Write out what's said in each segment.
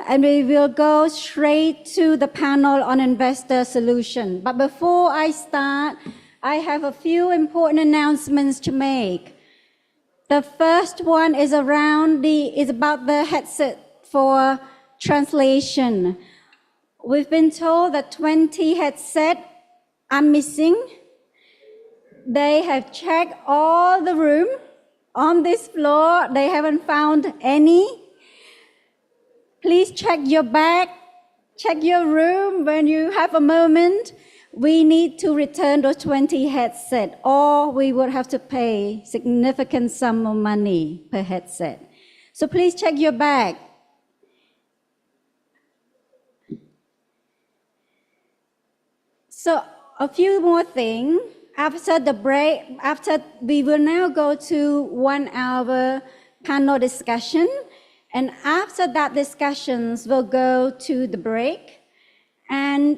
and we will go straight to the panel on investor solution. But before I start, I have a few important announcements to make. The first one is about the headset for translation. We've been told that 20 headsets are missing. They have checked all the room on this floor. They haven't found any. Please check your bag, check your room when you have a moment. We need to return those 20 headsets, or we would have to pay significant sum of money per headset. So please check your bag. So a few more things. After the break, we will now go to 1 hour panel discussion. And after that discussions, we'll go to the break. And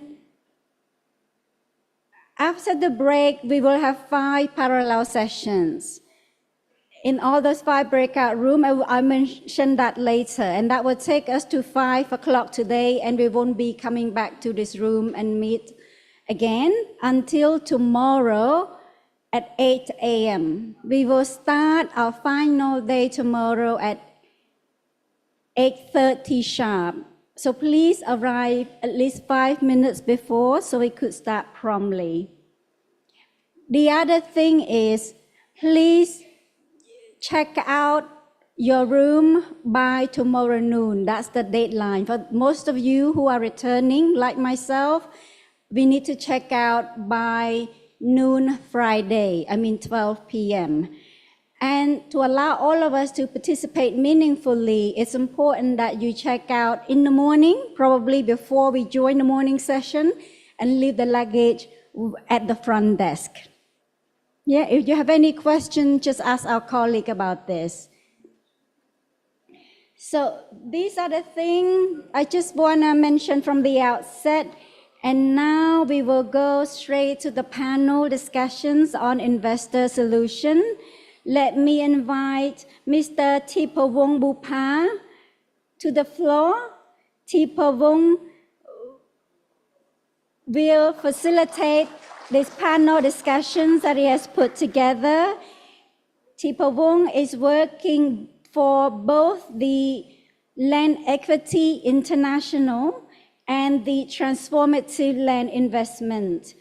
after the break, we will have 5 parallel sessions. In all those 5 breakout rooms, I'll mention that later. And that will take us to 5 o'clock today, and we won't be coming back to this room and meet again until tomorrow at 8 a.m. We will start our final day tomorrow at 8:30 sharp. So please arrive at least 5 minutes before so we could start promptly. The other thing is, please check out your room by tomorrow noon. That's the deadline. For most of you who are returning, like myself, we need to check out by noon Friday, 12 p.m. And to allow all of us to participate meaningfully, it's important that you check out in the morning, probably before we join the morning session, and leave the luggage at the front desk. Yeah, if you have any questions, just ask our colleague about this. So these are the things I just want to mention from the outset. And now we will go straight to the panel discussions on investor solution. Let me invite Mr. Thiphavong Boupha to the floor. Thiphavong will facilitate this panel discussions that he has put together. Thiphavong is working for both the Land Equity International and the Transformative Land Investment.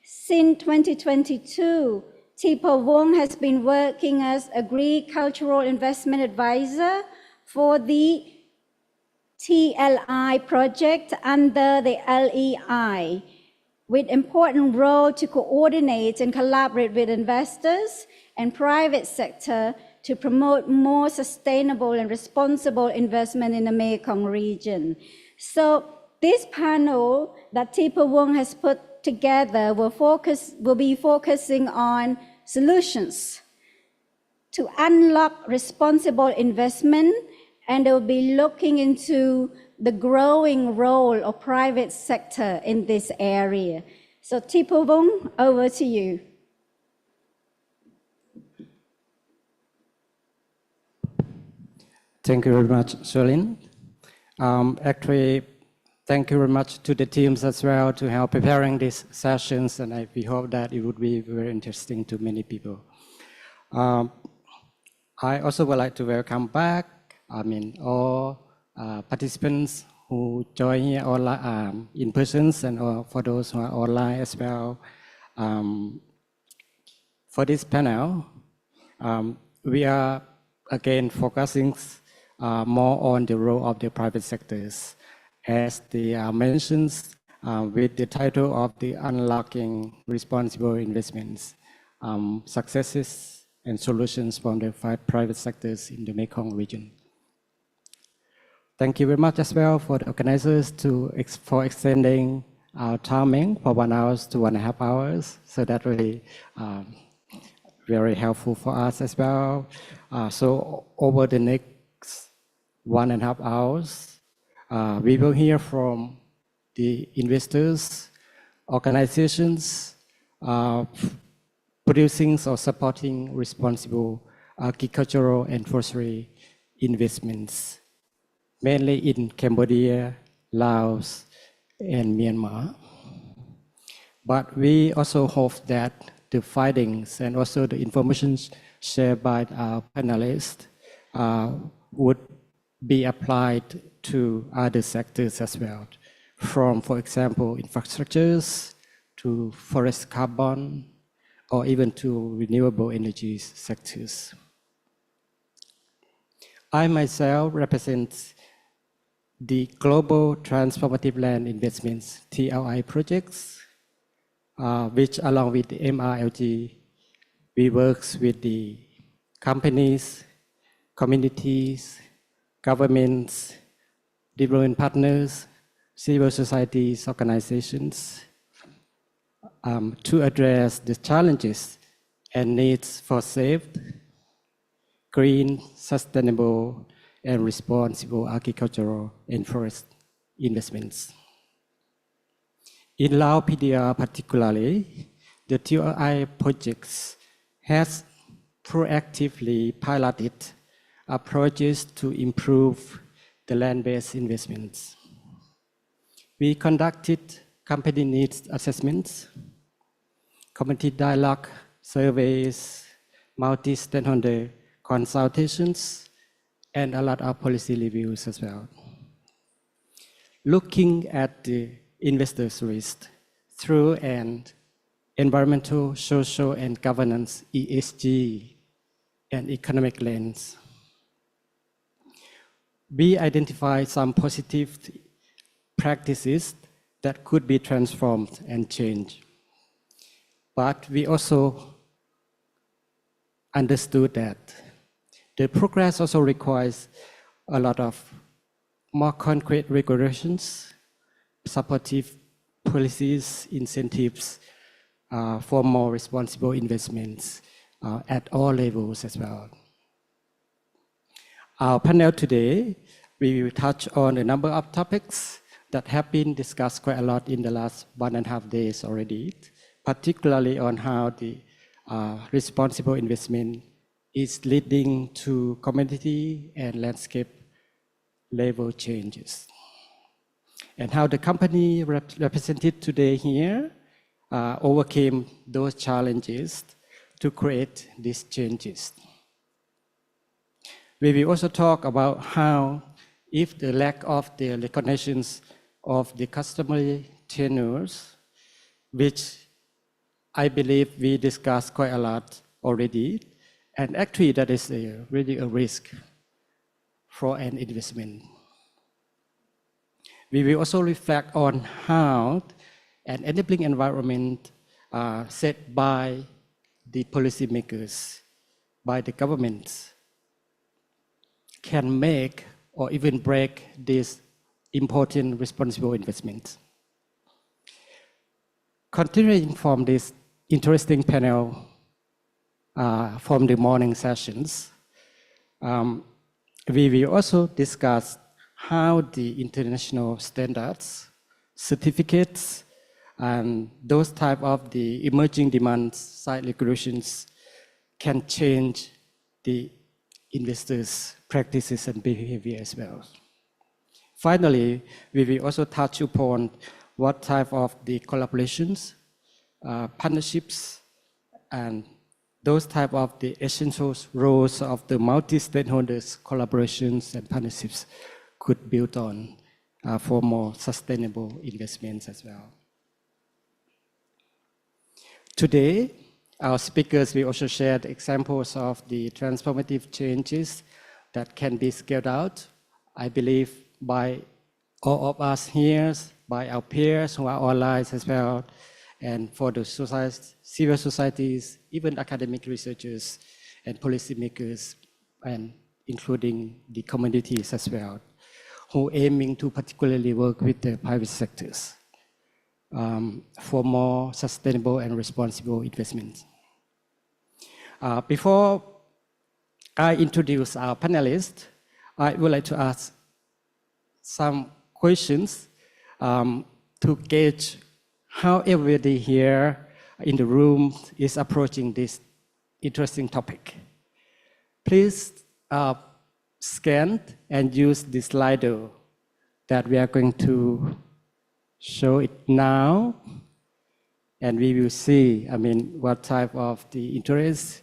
Since 2022, Thiphavong has been working as agricultural investment advisor for the TLI project under the LEI, with important role to coordinate and collaborate with investors and private sector to promote more sustainable and responsible investment in the Mekong region. So this panel that Thiphavong has put together will be focusing on solutions to unlock responsible investment, and they will be looking into the growing role of private sector in this area. So Thiphavong, over to you. Thank you very much, Sherlyn. Actually, thank you very much to the teams as well to help preparing these sessions, and we hope that it would be very interesting to many people. I also would like to welcome back, all participants who join here online, in person, and for those who are online as well. For this panel, we are again focusing more on the role of the private sectors, as the mentions with the title of the Unlocking Responsible Investments, Successes and Solutions from the 5 private sectors in the Mekong region. Thank you very much as well for the organizers for extending our timing from 1 hour to 1.5 hours. So that really very helpful for us as well. So over the next 1.5 hours, we will hear from the investors, organizations, producing or supporting responsible agricultural and forestry investments, mainly in Cambodia, Laos, and Myanmar. But we also hope that the findings and also the information shared by our panelists would be applied to other sectors as well, from, for example, infrastructures to forest carbon, or even to renewable energy sectors. I myself represent the Global Transformative Land Investments, TLI projects, which along with the MRLG, we work with the companies, communities, governments, development partners, civil societies, organizations, to address the challenges and needs for safe, green, sustainable, and responsible agricultural and forest investments. In Laos PDR particularly, the TLI projects has proactively piloted approaches to improve the land-based investments. We conducted company needs assessments, community dialogue surveys, multi-stakeholder consultations, and a lot of policy reviews as well. Looking at the investors' risk through an environmental, social, and governance ESG and economic lens, we identify some positive practices that could be transformed and changed. But we also understood that the progress also requires a lot of more concrete regulations, supportive policies, incentives for more responsible investments at all levels as well. Our panel today, we will touch on a number of topics that have been discussed quite a lot in the last 1.5 days already, particularly on how the responsible investment is leading to community and landscape level changes, and how the company represented today here overcame those challenges to create these changes. We will also talk about how, if the lack of the recognitions of the customary tenures, which I believe we discussed quite a lot already, and actually that is really a risk for an investment. We will also reflect on how an enabling environment set by the policymakers, by the governments, can make or even break these important responsible investments. Continuing from this interesting panel from the morning sessions, we will also discuss how the international standards, certificates, and those type of the emerging demand side regulations can change the investors' practices and behavior as well. Finally, we will also touch upon what type of the collaborations, partnerships, and those type of the essential roles of the multi-stakeholders collaborations and partnerships could build on for more sustainable investments as well. Today, our speakers will also share the examples of the transformative changes that can be scaled out, I believe, by all of us here, by our peers who are online as well, and for the civil societies, even academic researchers and policymakers, and including the communities as well, who are aiming to particularly work with the private sectors for more sustainable and responsible investments. Before I introduce our panelists, I would like to ask some questions to gauge how everybody here in the room is approaching this interesting topic. Please scan and use the slider that we are going to show it now. And we will see, what type of the interest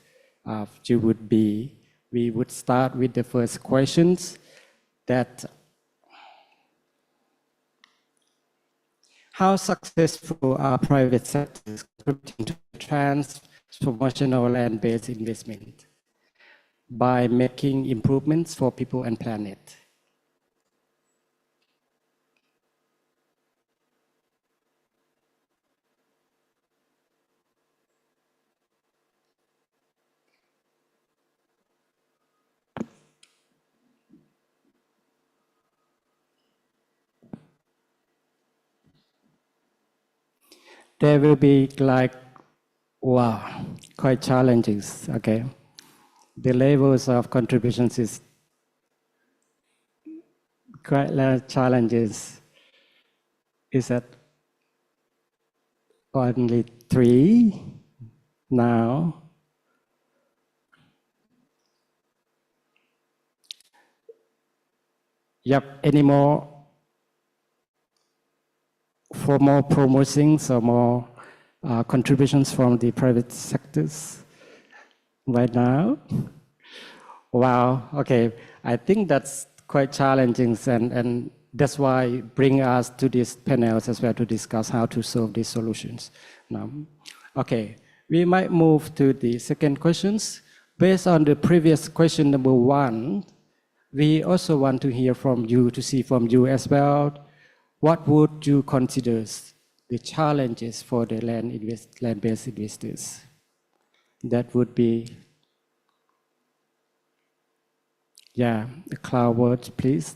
you would be. We would start with the first questions that how successful are private sectors contributing to transformational land-based investment by making improvements for people and planet? There will be quite challenges, okay? The levels of contributions is quite large challenges. Is that only 3 now? Yep, any more for more promotions or more contributions from the private sectors right now? Wow, okay. I think that's quite challenging, and that's why bring us to these panels as well to discuss how to solve these solutions. Now, okay, we might move to the second questions. Based on the previous question number 1, we also want to hear from you, to see from you as well. What would you consider the challenges for the land-based investors? That would be, the cloud words, please.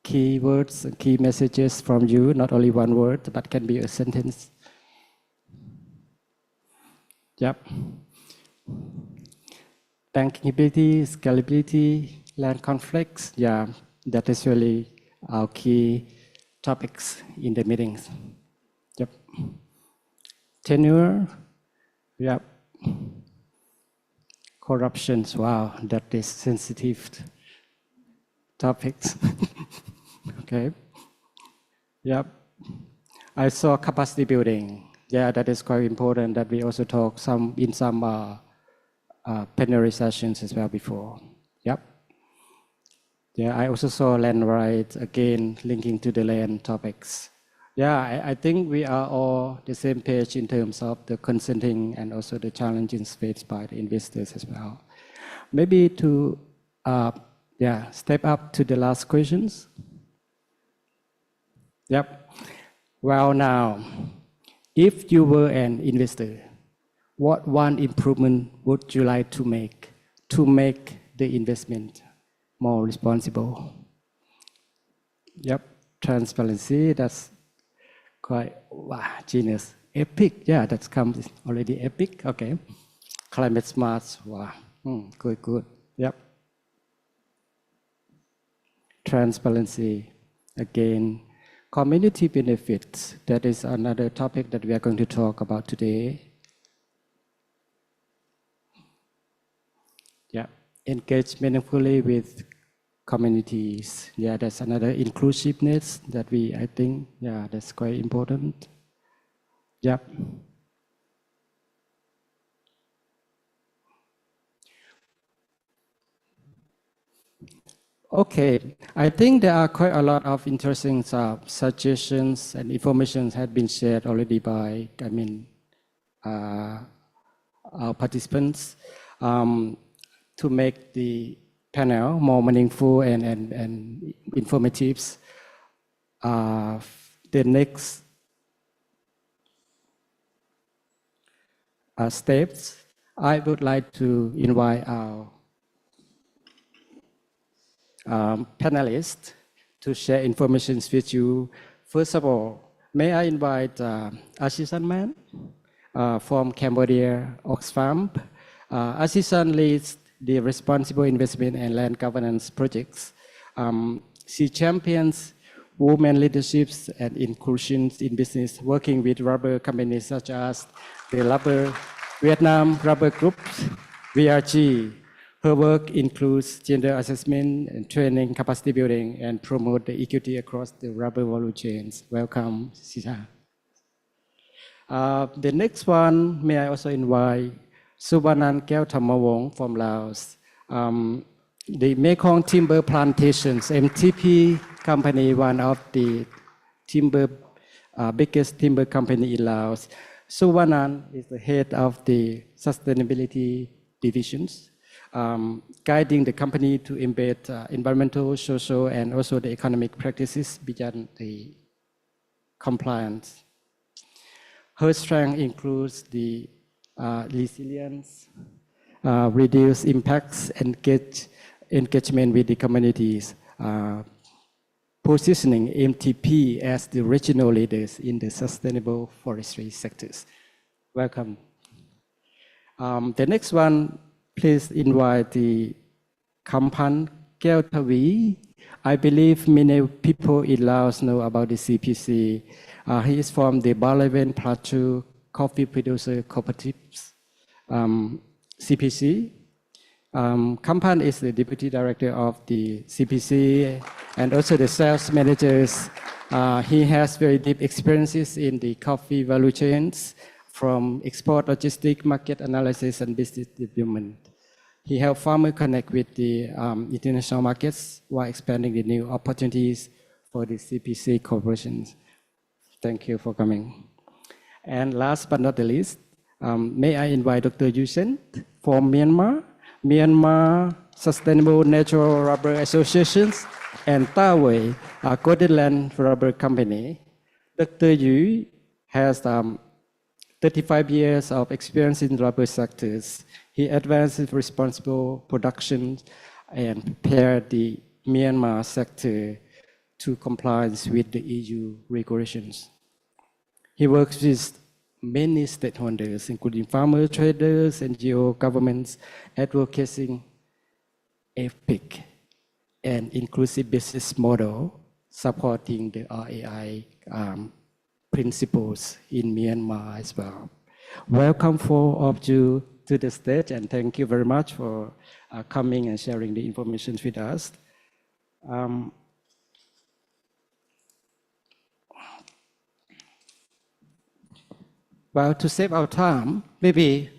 Key words, key messages from you, not only one word, but can be a sentence. Yep. Bankability, scalability, land conflicts. Yeah, that is really our key topics in the meetings. Yep. Tenure. Yep. Corruptions. Wow, that is sensitive topics. Okay. Yep. I saw capacity building. Yeah, that is quite important. That we also talk in some plenary sessions as well before. Yep. Yeah, I also saw land rights, again, linking to the land topics. Yeah, I think we are all the same page in terms of the consenting and also the challenges faced by the investors as well. Maybe to step up to the last questions. Yep. Well, now, if you were an investor, what one improvement would you like to make the investment more responsible? Yep, transparency, that's quite genius. Epic, yeah, that's comes already epic, okay. Climate smart, wow, good, yep. Transparency, again. Community benefits, that is another topic that we are going to talk about today. Yeah, engage meaningfully with communities. Yeah, that's another inclusiveness that I think, that's quite important. Yep. Okay, I think there are quite a lot of interesting suggestions and information had been shared already by, our participants to make the panel more meaningful and informative. The next steps, I would like to invite our panelists to share information with you. First of all, may I invite Asisah from Cambodia, Oxfam. Asisah leads the Responsible Investment and Land Governance projects. She champions women leaderships and inclusions in business, working with rubber companies such as the Vietnam Rubber Group, VRG, Her work includes gender assessment and training, capacity building, and promote the equity across the rubber value chains. Welcome, Asisah. The next one, may I also invite Souvanane Keothammavong from Laos. The Mekong Timber Plantations, MTP company, one of the biggest timber company in Laos. Souvanane is the head of the sustainability divisions, guiding the company to embed environmental, social, and also the economic practices beyond the compliance. Her strength includes the resilience, reduce impacts, engagement with the communities, positioning MTP as the regional leaders in the sustainable forestry sectors. Welcome. The next one, please invite the Khamphanh Keothavy. I believe many people in Laos know about the CPC. He is from the Bolaven Plateau coffee producer cooperatives, CPC. Khamphanh is the deputy director of the CPC and also the sales managers. He has very deep experiences in the coffee value chains, from export, logistics, market analysis, and business development. He helped farmers connect with the international markets while expanding the new opportunities for the CPC corporations. Thank you for coming. And last but not the least, may I invite Dr. Yusen from Myanmar, Myanmar Sustainable Natural Rubber Associations, and Tawei, a Golden Land Rubber Company. Dr. Yu has 35 years of experience in rubber sectors. He advances responsible production and prepared the Myanmar sector to compliance with the EU regulations. He works with many stakeholders, including farmers, traders, NGOs, governments, advocating EPIC and inclusive business model, supporting the RAI principles in Myanmar as well. Welcome for all of you to the stage, and thank you very much for coming and sharing the information with us. Well, to save our time, maybe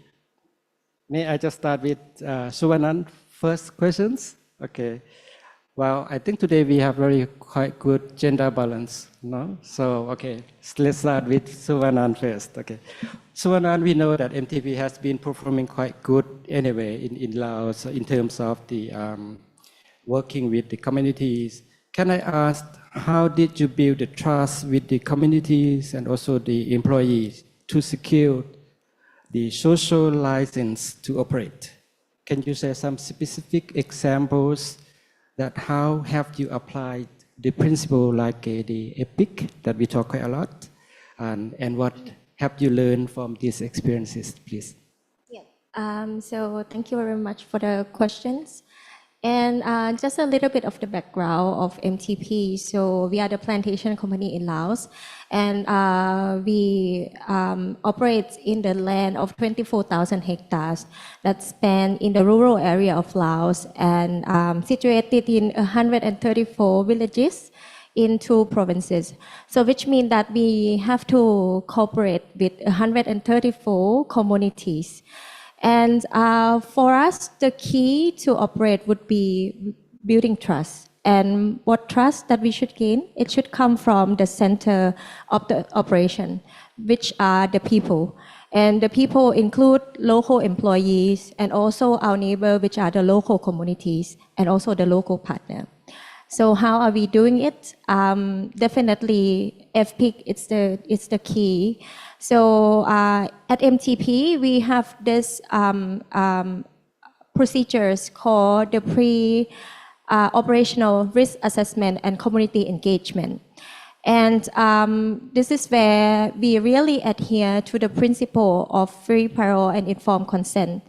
may I just start with Souvanane first questions? Okay. Well, I think today we have quite good gender balance, no? So, okay, let's start with Souvanane first. Okay. Souvanane, we know that MTP has been performing quite good anyway in Laos in terms of the working with the communities. Can I ask, how did you build the trust with the communities and also the employees to secure the social license to operate? Can you share some specific examples that how have you applied the principle like the EPIC that we talk quite a lot, and what have you learned from these experiences, please? Yeah. So thank you very much for the questions. And just a little bit of the background of MTP. So we are the plantation company in Laos, and we operate in the land of 24,000 hectares that span in the rural area of Laos and situated in 134 villages in 2 provinces. So which means that we have to cooperate with 134 communities. And for us, the key to operate would be building trust. And what trust that we should gain? It should come from the center of the operation, which are the people. And the people include local employees and also our neighbor, which are the local communities and also the local partner. So how are we doing it? Definitely FPIC it's the key. So at MTP, we have this procedures called the pre-operational risk assessment and community engagement. And this is where we really adhere to the principle of free, prior, and informed consent.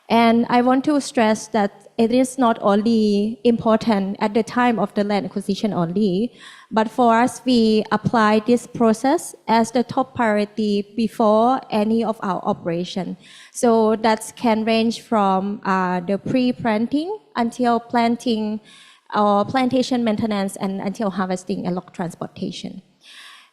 And I want to stress that it is not only important at the time of the land acquisition only, but for us, we apply this process as the top priority before any of our operation. So that can range from the pre-planting until planting or plantation maintenance and until harvesting and log transportation.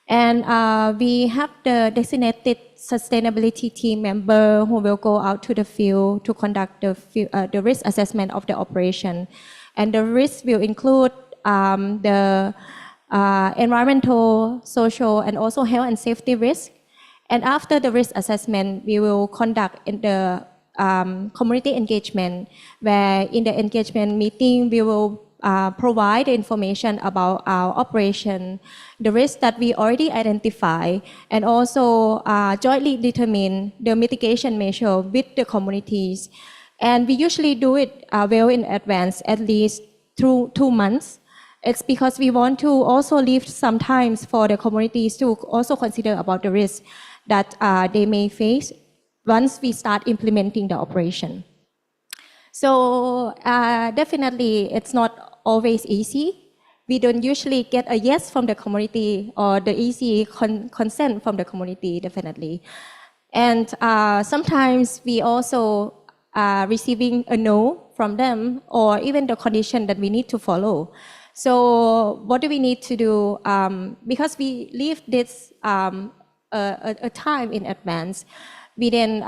And we have the designated sustainability team member who will go out to the field to conduct the risk assessment of the operation. And the risk will include the environmental, social, and also health and safety risk. And after the risk assessment, we will conduct in the community engagement, where in the engagement meeting, we will provide information about our operation, the risks that we already identify, and also jointly determine the mitigation measure with the communities. And we usually do it well in advance, at least through 2 months. It's because we want to also leave some time for the communities to also consider about the risks that they may face once we start implementing the operation. So definitely it's not always easy. We don't usually get a yes from the community or the easy consent from the community, definitely. And sometimes we also receiving a no from them, or even the condition that we need to follow. So what do we need to do? Because we leave this a time in advance, we then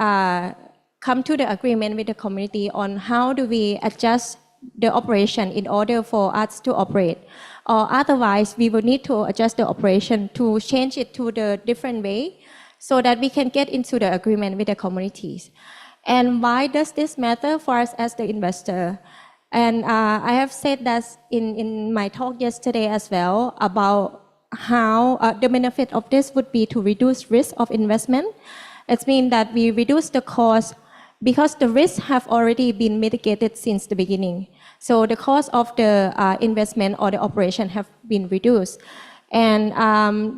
come to the agreement with the community on how do we adjust the operation in order for us to operate. Or otherwise, we will need to adjust the operation to change it to the different way so that we can get into the agreement with the communities. And why does this matter for us as the investor? And I have said that in my talk yesterday as well about how the benefit of this would be to reduce risk of investment. It means that we reduce the cost because the risks have already been mitigated since the beginning. So the cost of the investment or the operation have been reduced. And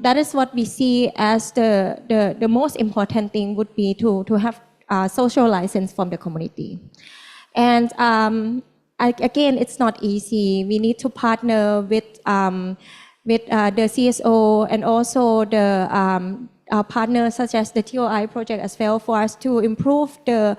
that is what we see as the most important thing would be to have social license from the community. And again, it's not easy. We need to partner with the CSO and also the partners such as the TOI project as well for us to improve the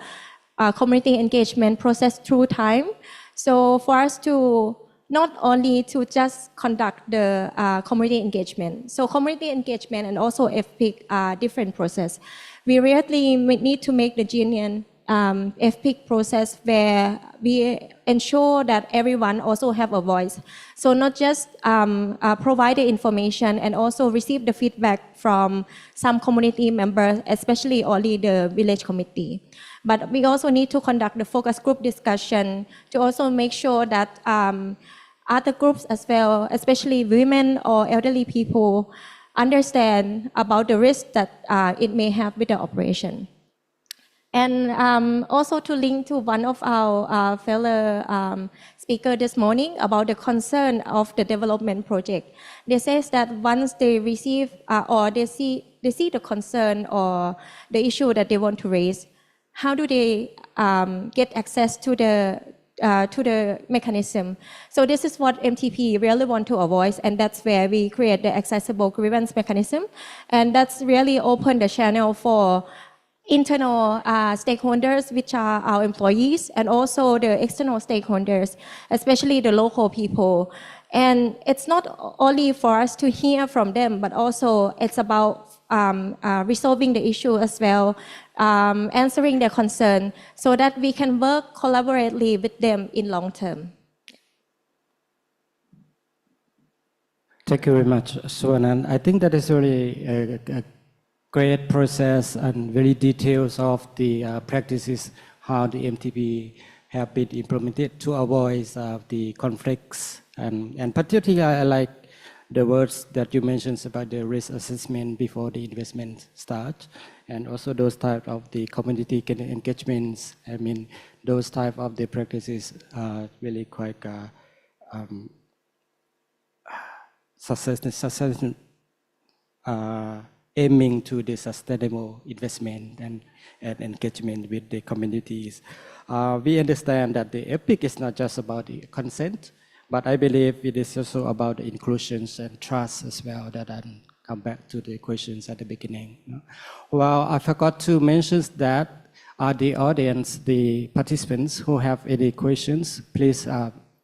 community engagement process through time. So for us to not only to just conduct the community engagement. So community engagement and also FPIC are different process. We really need to make the genuine FPIC process where we ensure that everyone also have a voice. So not just provide the information and also receive the feedback from some community members, especially only the village committee. But we also need to conduct the focus group discussion to also make sure that other groups as well, especially women or elderly people, understand about the risk that it may have with the operation. And also to link to one of our fellow speakers this morning about the concern of the development project. They say that once they receive or they see the concern or the issue that they want to raise, how do they get access to the mechanism? So this is what MTP really want to avoid, and that's where we create the accessible grievance mechanism, and that's really open the channel for internal stakeholders, which are our employees, and also the external stakeholders, especially the local people. And it's not only for us to hear from them, but also it's about resolving the issue as well, answering their concern, so that we can work collaboratively with them in long term. Thank you very much, Souvanane. I think that is really a great process and very details of the practices, how the MTP have been implemented to avoid the conflicts. And particularly, I like the words that you mentioned about the risk assessment before the investment starts, and also those type of the community engagements. I mean, those type of the practices are really quite successful aiming to the sustainable investment and engagement with the communities. We understand that the EPIC is not just about the consent, but I believe it is also about inclusions and trust as well, that I come back to the questions at the beginning. Well, I forgot to mention that the audience, the participants who have any questions, please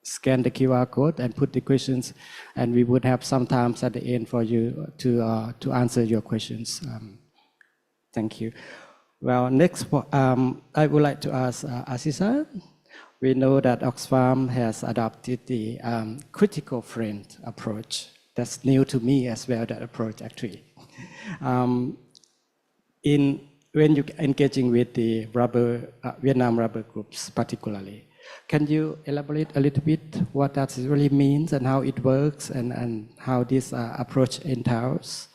scan the QR code and put the questions, and we would have some time at the end for you to answer your questions. Thank you. Well, next, I would like to ask Asisah. We know that Oxfam has adopted the critical friend approach. That's new to me as well, that approach actually. When you're engaging with the Vietnam rubber groups particularly, can you elaborate a little bit what that really means and how it works and how this approach entails?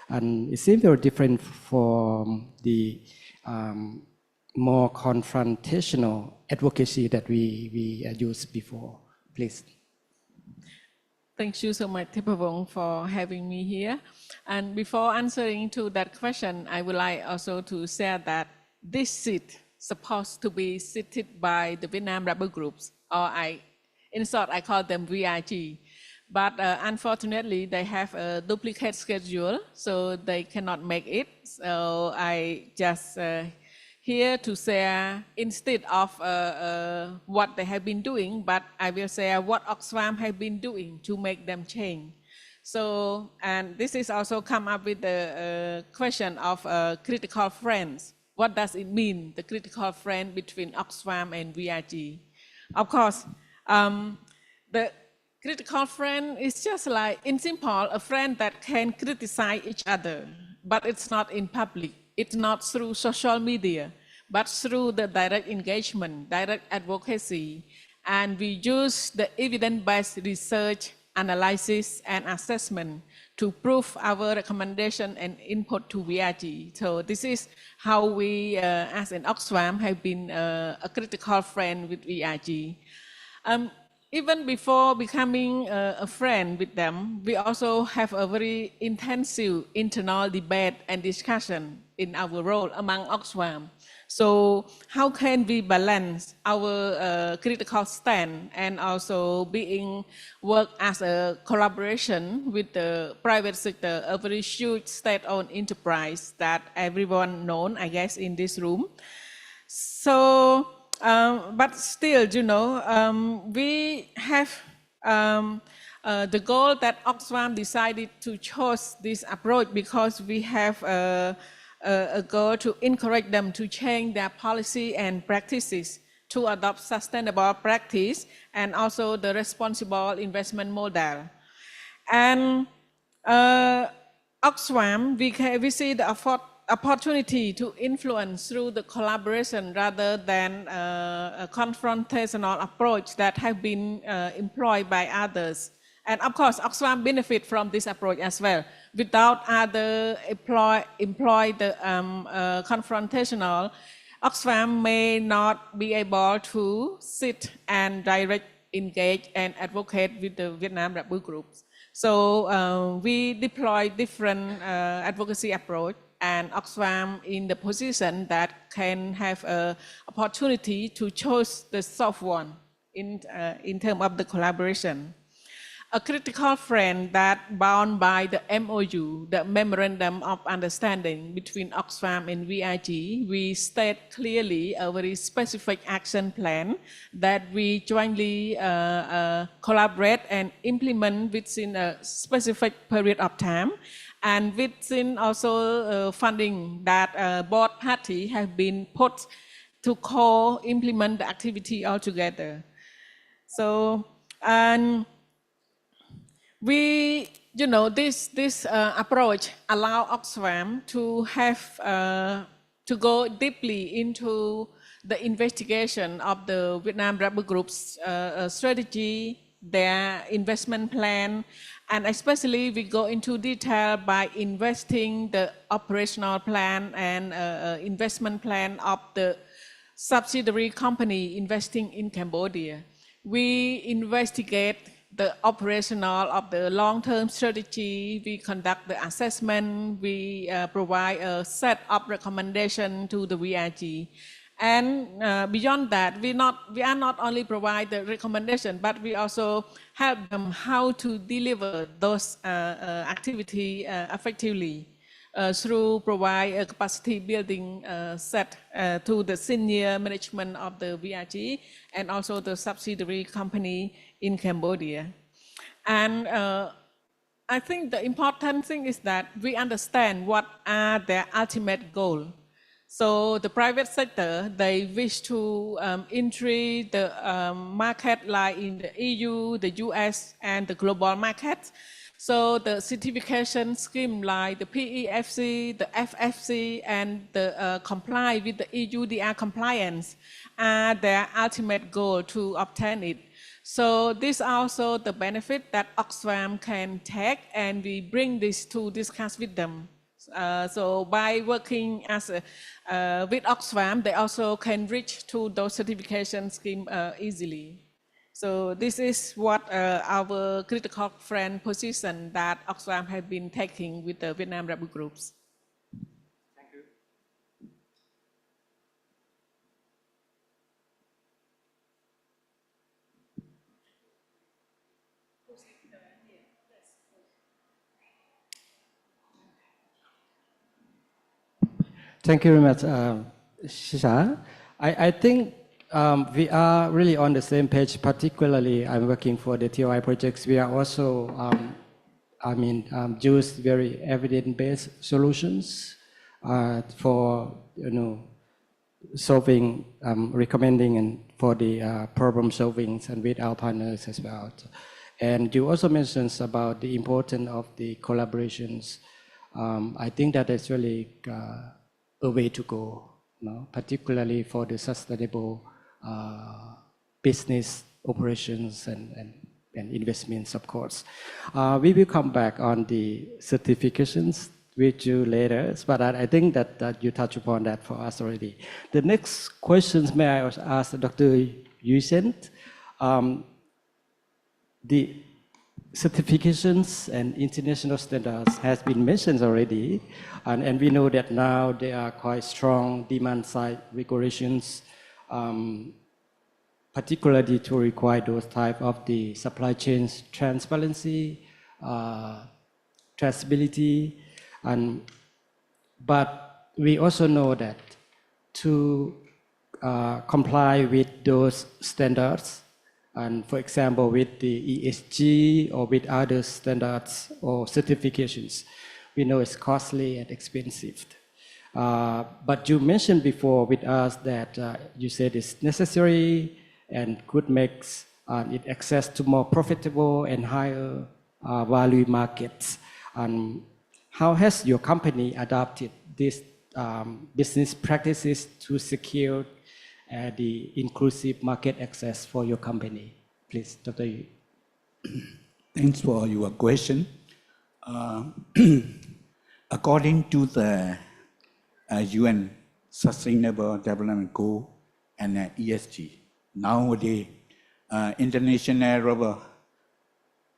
And it seems very different from the more confrontational advocacy that we used before. Please. Thank you so much, Thiphavong, for having me here. And before answering to that question, I would like also to share that this seat supposed to be seated by the Vietnam rubber groups, or in short, I call them VRG. But unfortunately, they have a duplicate schedule, so they cannot make it. So I just here to share instead of what they have been doing, but I will share what Oxfam have been doing to make them change. So, and this is also come up with the question of critical friends. What does it mean, the critical friend between Oxfam and VRG? Of course, the critical friend is just like, in simple, a friend that can criticize each other, but it's not in public. It's not through social media, but through the direct engagement, direct advocacy. And we use the evidence-based research, analysis, and assessment to prove our recommendation and input to VRG. So this is how we, as an Oxfam, have been a critical friend with VRG. Even before becoming a friend with them, we also have a very intensive internal debate and discussion in our role among Oxfam. So how can we balance our critical stand and also work as a collaboration with the private sector, a very huge state-owned enterprise that everyone knows, I guess, in this room. So, but still, you know, we have the goal that Oxfam decided to choose this approach because we have a goal to encourage them to change their policy and practices to adopt sustainable practice and also the responsible investment model. And Oxfam, we see the opportunity to influence through the collaboration rather than a confrontational approach that have been employed by others. And of course, Oxfam benefit from this approach as well. Without other employ the confrontational, Oxfam may not be able to sit and direct engage and advocate with the Vietnam rubber groups. So we deploy different advocacy approach, and Oxfam in the position that can have an opportunity to choose the soft one in terms of the collaboration. A critical friend that bound by the MOU, the Memorandum of Understanding between Oxfam and VRG, we state clearly a very specific action plan that we jointly collaborate and implement within a specific period of time, and within also funding that both parties have been put to co-implement the activity altogether. So, and we, you know, this approach allow Oxfam to have to go deeply into the investigation of the Vietnam rubber group's strategy, their investment plan, and especially we go into detail by investing the operational plan and investment plan of the subsidiary company investing in Cambodia. We investigate the operational of the long-term strategy. We conduct the assessment. We provide a set of recommendation to the VRG. And beyond that, we are not only provide the recommendation, but we also help them how to deliver those activity effectively through provide a capacity building set to the senior management of the VRG and also the subsidiary company in Cambodia. And I think the important thing is that we understand what are their ultimate goal. So the private sector, they wish to enter the market like in the EU, the US, and the global market. So the certification scheme like the PEFC, the FFC, and the comply with the EUDR compliance are their ultimate goal to obtain it. So this also the benefit that Oxfam can take, and we bring this to discuss with them. So by working as with Oxfam, they also can reach to those certification scheme easily. So this is what our critical friend position that Oxfam has been taking with the Vietnam Rubber Groups. Thank you. Thank you very much, Asisah. I think we are really on the same page. Particularly, I'm working for the TOI projects. We are also, use very evidence-based solutions for solving, recommending, and for the problem solving, and with our partners as well. And you also mentioned about the importance of the collaborations. I think that is really a way to go, particularly for the sustainable business operations and investments, of course. We will come back on the certifications with you later, but I think that you touched upon that for us already. The next questions, may I ask Dr. Yusen? The certifications and international standards has been mentioned already, and we know that now there are quite strong demand-side regulations, particularly to require those type of the supply chains transparency, traceability, but we also know that to comply with those standards, and for example, with the ESG or with other standards or certifications, we know it's costly and expensive. But you mentioned before with us that you said it's necessary and could make it access to more profitable and higher value markets. And how has your company adopted these business practices to secure the inclusive market access for your company? Please, Dr. Yu. Thanks for your question. According to the UN Sustainable Development Goal and ESG, nowadays, international rubber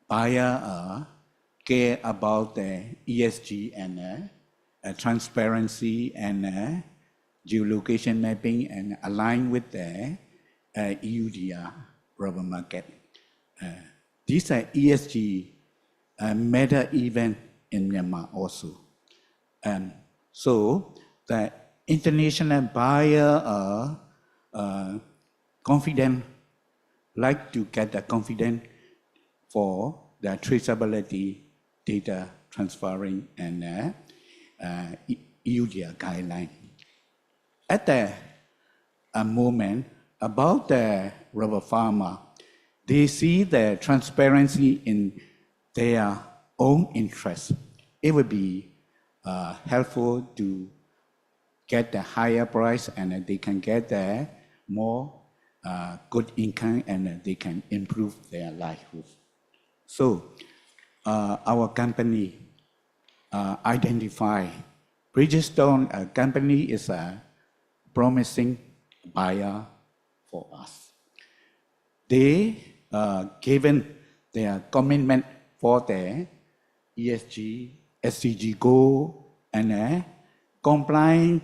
buyers care about the ESG and transparency and geolocation mapping and align with the EUDR rubber market. These are ESG meta event in Myanmar also. So the international buyer are confident, like to get the confidence for the traceability data transferring and EUDR guideline. At the moment, about the rubber farmer, they see the transparency in their own interest. It would be helpful to get the higher price, and they can get the more good income, and they can improve their livelihood. So our company identify Bridgestone company is a promising buyer for us. They given their commitment for their ESG, SDG goal, and complying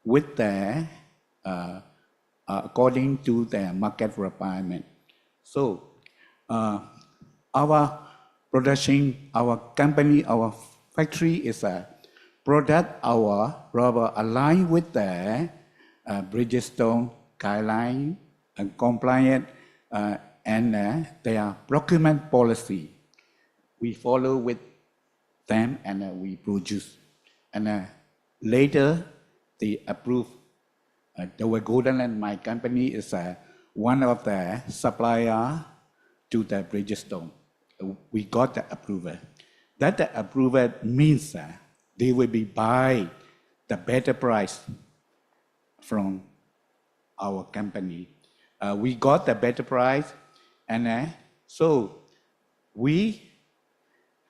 with their according to their market requirement. So our production, our company, our factory is a product our rubber aligned with the Bridgestone guideline and compliant and their procurement policy. We follow with them and we produce. And later they approve. The Golden and my company is one of the supplier to the Bridgestone. We got the approval. That approval means they will be buy the better price from our company. We got the better price, and so we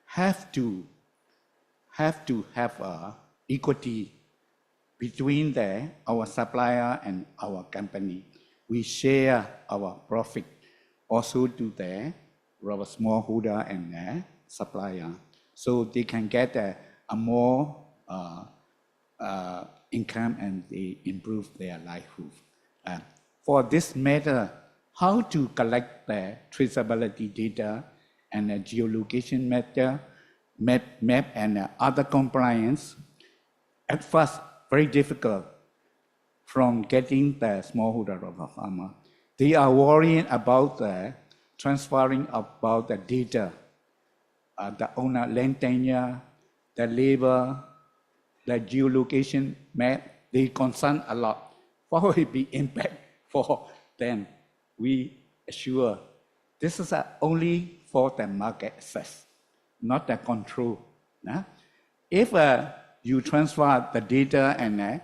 have to have equity between our supplier and our company. We share our profit also to the rubber smallholder and supplier, so they can get a more income and they improve their livelihood. For this matter, how to collect the traceability data and geolocation map and other compliance, at first very difficult from getting the smallholder rubber farmer. They are worrying about transferring about the data, the owner land tenure, the labor, the geolocation map. They concern a lot. What will be impact for them? We assure this is only for the market access, not the control. If you transfer the data and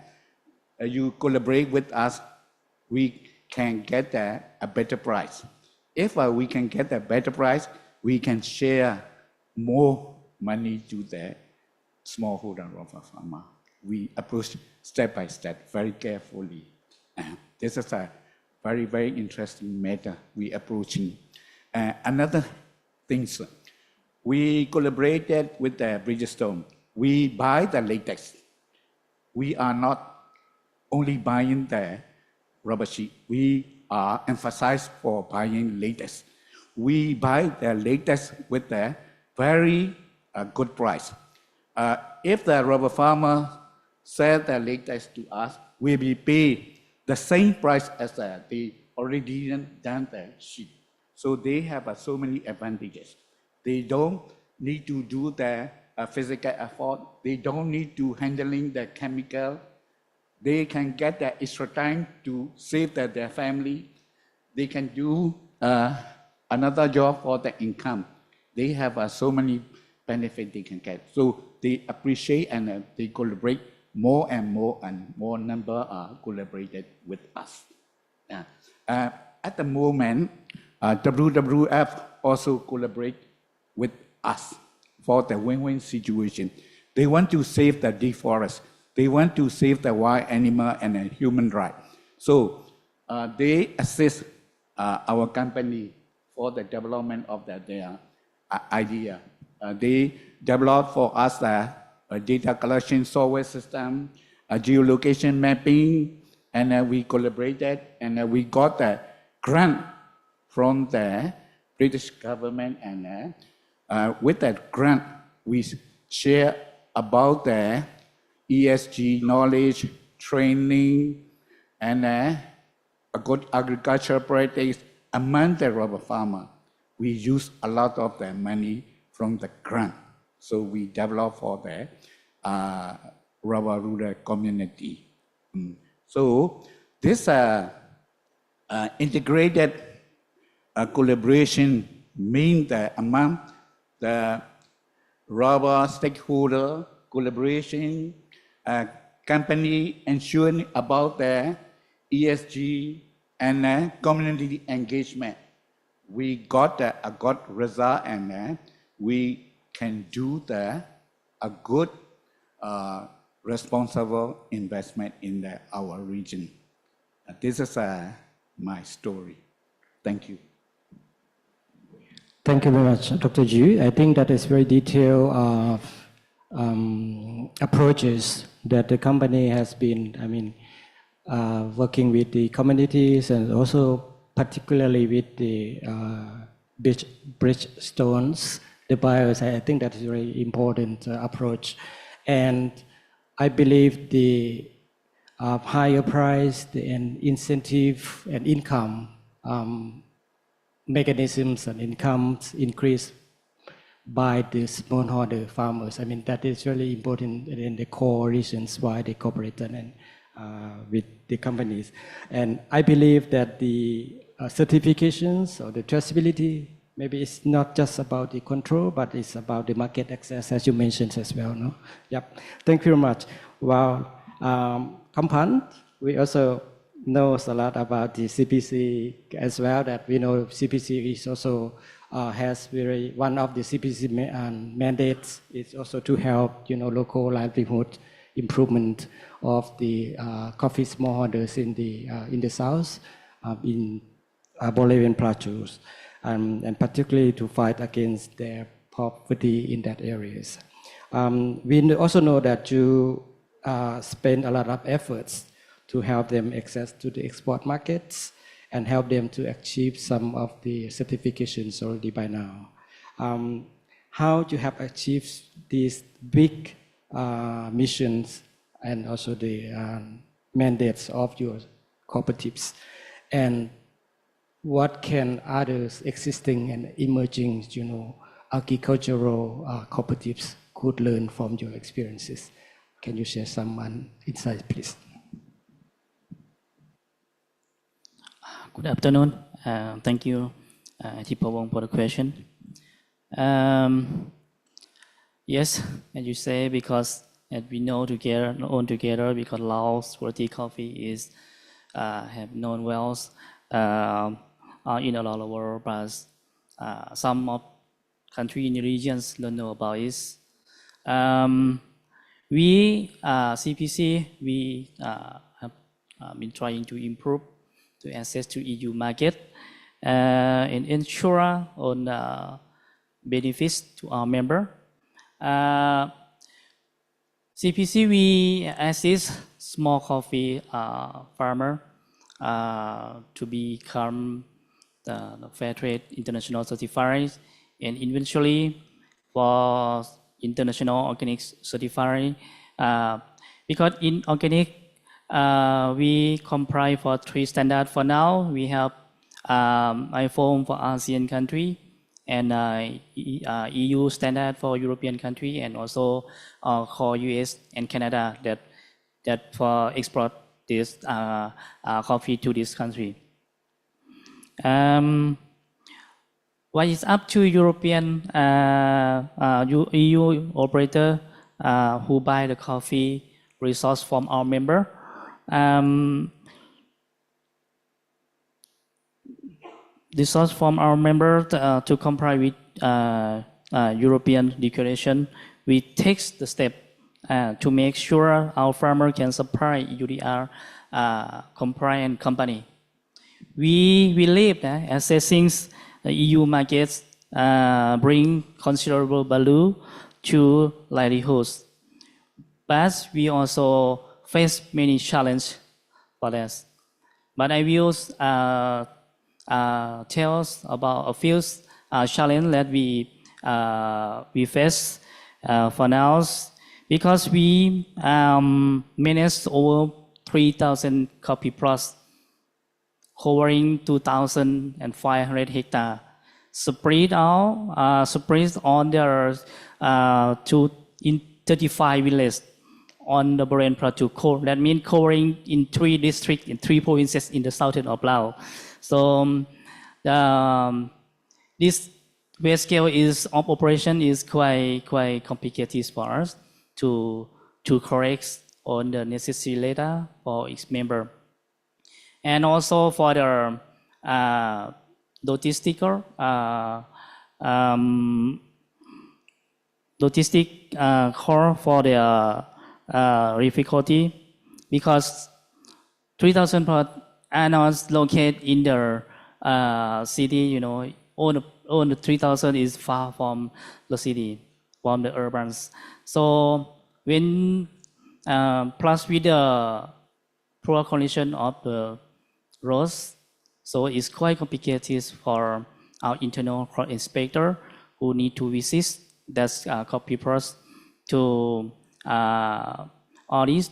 you collaborate with us, we can get a better price. If we can get a better price, we can share more money to the smallholder rubber farmer. We approach step by step, very carefully. This is a very, very interesting matter we approaching. Another thing, we collaborated with the Bridgestone. We buy the latex. We are not only buying the rubber sheet. We are emphasized for buying latex. We buy the latex with a very good price. If the rubber farmer sell the latex to us, we will pay the same price as they already done the sheet. So they have so many advantages. They don't need to do the physical effort. They don't need to handling the chemical. They can get the extra time to save their family. They can do another job for the income. They have so many benefits they can get. So they appreciate and they collaborate more and more number are collaborated with us. At the moment, WWF also collaborate with us for the win-win situation. They want to save the deforest. They want to save the wild animal and human rights. So they assist our company for the development of their idea. They develop for us a data collection software system, a geolocation mapping, and we collaborated and we got a grant from the British government, and with that grant, we share about the ESG knowledge, training, and a good agricultural practice among the rubber farmer. We use a lot of the money from the grant. So we develop for the rubber rural community. So this integrated collaboration means that among the rubber stakeholder collaboration, company ensuring about the ESG and community engagement, we got a good result, and we can do a good responsible investment in our region. This is my story. Thank you. Thank you very much, Dr. Ju. I think that is very detailed approaches that the company has been, working with the communities and also particularly with the bridge stones, the buyers. I think that is a very important approach. And I believe the higher price and incentive and income mechanisms and incomes increase by the smallholder farmers. That is really important in the core reasons why they cooperated and with the companies. And I believe that the certifications or the traceability, maybe it's not just about the control, but it's about the market access, as you mentioned as well. No? Yep. Thank you very much. Wow. Khamphanh, we also knows a lot about the CPC as well, that we know CPC is also has one of the CPC mandates is also to help, local livelihood improvement of the coffee smallholders in the south, in Bolaven Plateau, and particularly to fight against their poverty in that areas. We also know that you spend a lot of efforts to help them access to the export markets and help them to achieve some of the certifications already by now. How you have achieved these big missions and also the mandates of your cooperatives, and what can others existing and emerging, agricultural cooperatives could learn from your experiences? Can you share some insights, please? Good afternoon. Thank you, Thiphavong, for the question. Yes, as you say, because as we know together, because Laos quality coffee is have known well in a lot of world, but some of countries in the regions don't know about it. We CPC we have been trying to improve to access to EU market and ensure on benefits to our member. CPC we assist small coffee farmer to become the fair trade international certified, and eventually for international organic certified, because in organic we comply for 3 standards for now. We have iPhone for ASEAN country, and EU standard for European country, and also for US and Canada that for export this coffee to this country. What is up to European EU operator who buy the coffee resource from our member. Resource from our member to comply with European regulation. We take the step to make sure our farmer can supply UDR compliant company. We believe that accessing the EU markets bring considerable value to livelihoods, but we also face many challenges for this. But I will tell us about a few challenges that we face for now, because we manage over 3,000 coffee plots covering 2,500 hectares, spread on there in 35 villages on the Bolaven Plateau. That means covering in 3 districts in 3 provinces in the southern of Laos. So this wide scale of operation is quite complicated for us to correct on the necessary data for each member, and also for the logistic core for the difficulty, because 3,000 plots are not located in the city, all the the 3,000 is far from the city, from the urbans. So when plus with the poor condition of the roads, so it's quite complicated for our internal inspector who need to visit that's papers to audit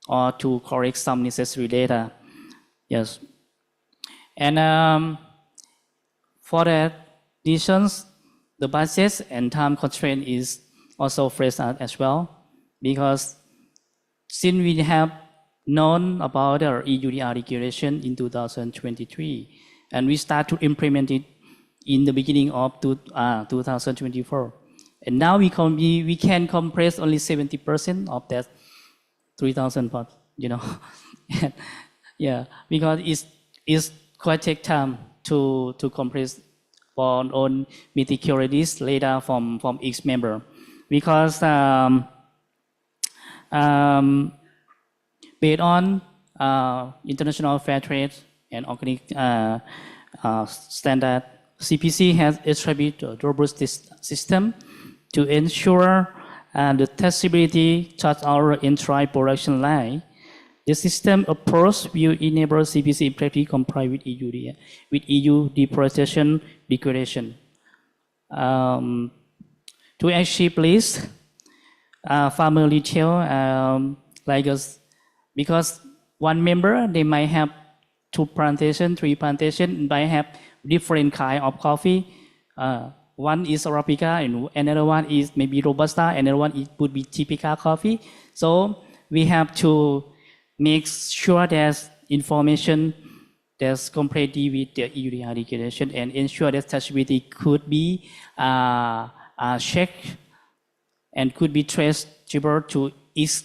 or to correct some necessary data. Yes. And for that reasons, the budget and time constraint is also phrased out as well, because since we have known about our EUDR regulation in 2023, and we start to implement it in the beginning of 2024. And now we can compress only 70% of that 3,000 pots, you know. Yeah, because it's quite take time to compress for own meticulous data from each member, because based on international fair trade and organic standard, CPC has established a robust system to ensure the traceability throughout our entire production line. The system approach will enable CPC in practice comply with EU deforestation regulation. To achieve this, farmer retail like us, because one member they might have 2 plantations, 3 plantations, might have different kind of coffee. One is Arabica, and another one is maybe Robusta, another one would be typical coffee. So we have to make sure there's information that's completely with the EU regulation and ensure that traceability could be checked and could be traceable to each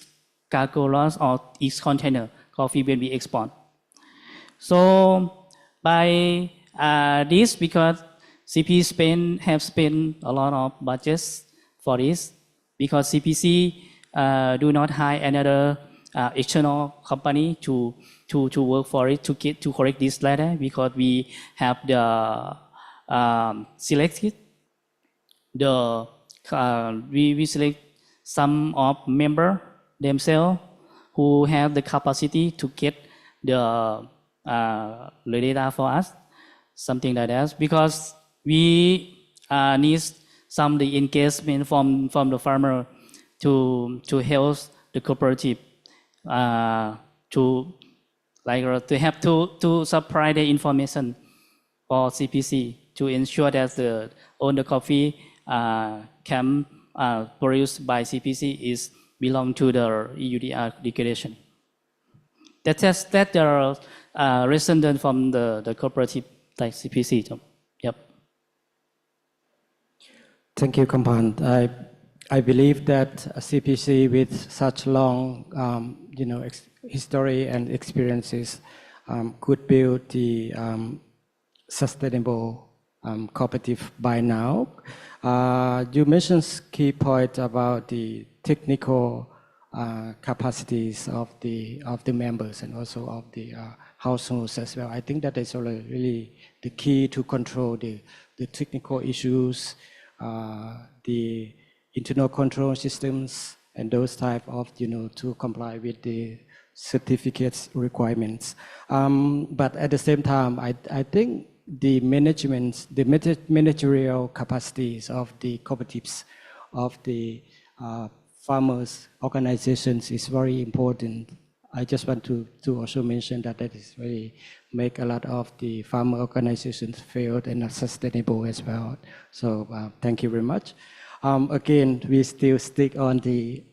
cargo loss or each container coffee when we export. So by this, because CP have spent a lot of budgets for this, because CPC do not hire another external company to work for it to correct this data, because we have the selected the we select some of member themselves who have the capacity to get the data for us, something like that, because we need some the engagement from the farmer to help the cooperative to have to supply the information for CPC to ensure that all the coffee can produced by CPC is belong to the EUDR regulation. That's the resident from the cooperative like CPC. Yep. Thank you, Khamphanh. I believe that CPC with such long, history and experiences could build the sustainable cooperative by now. You mentioned key point about the technical capacities of the members and also of the households as well. I think that is really the key to control the technical issues, the internal control systems, and those type of, to comply with the certificates requirements. But at the same time, I think the managerial capacities of the cooperatives, of the farmers organizations is very important. I just want to also mention that is really make a lot of the farmer organizations fail and not sustainable as well. So thank you very much. Again, we still stick on the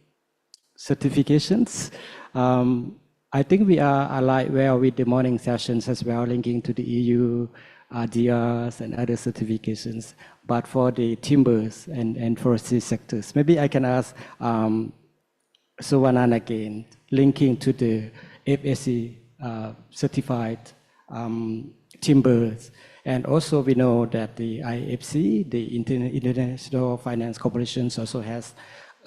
certifications. I think we are aligned well with the morning sessions as well, linking to the EU, DRs and other certifications. But for the timbers and forestry sectors, maybe I can ask Souvanane again, linking to the FSC certified timbers. And also we know that the IFC, the International Finance Corporations, also has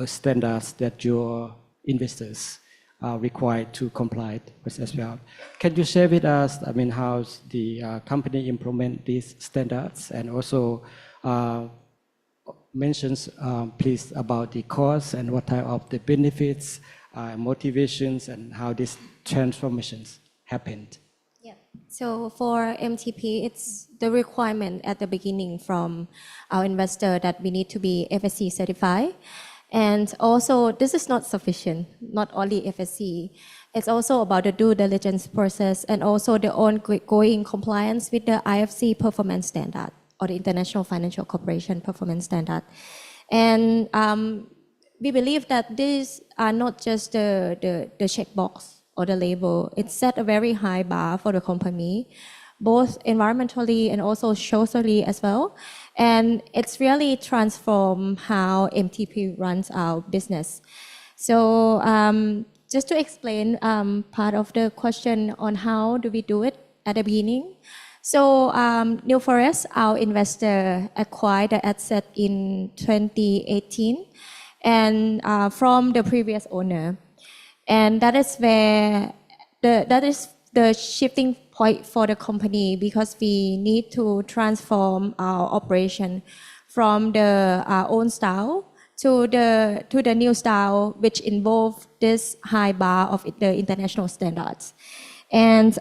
standards that your investors required to comply with as well. Can you share with us, I mean, how the company implement these standards, and also mentions, please, about the costs and what type of the benefits, motivations, and how these transformations happened? Yeah. So for MTP, it's the requirement at the beginning from our investor that we need to be FSC certified. And also, this is not sufficient, not only FSC. It's also about the due diligence process and also the ongoing compliance with the IFC performance standard or the International Financial Corporation performance standard. And we believe that these are not just the checkbox or the label. It set a very high bar for the company, both environmentally and also socially as well. And it's really transformed how MTP runs our business. So just to explain part of the question on how do we do it at the beginning. So New Forest, our investor, acquired the asset in 2018 and from the previous owner. And that is where that is the shifting point for the company, because we need to transform our operation from the old style to the new style, which involve this high bar of the international standards. And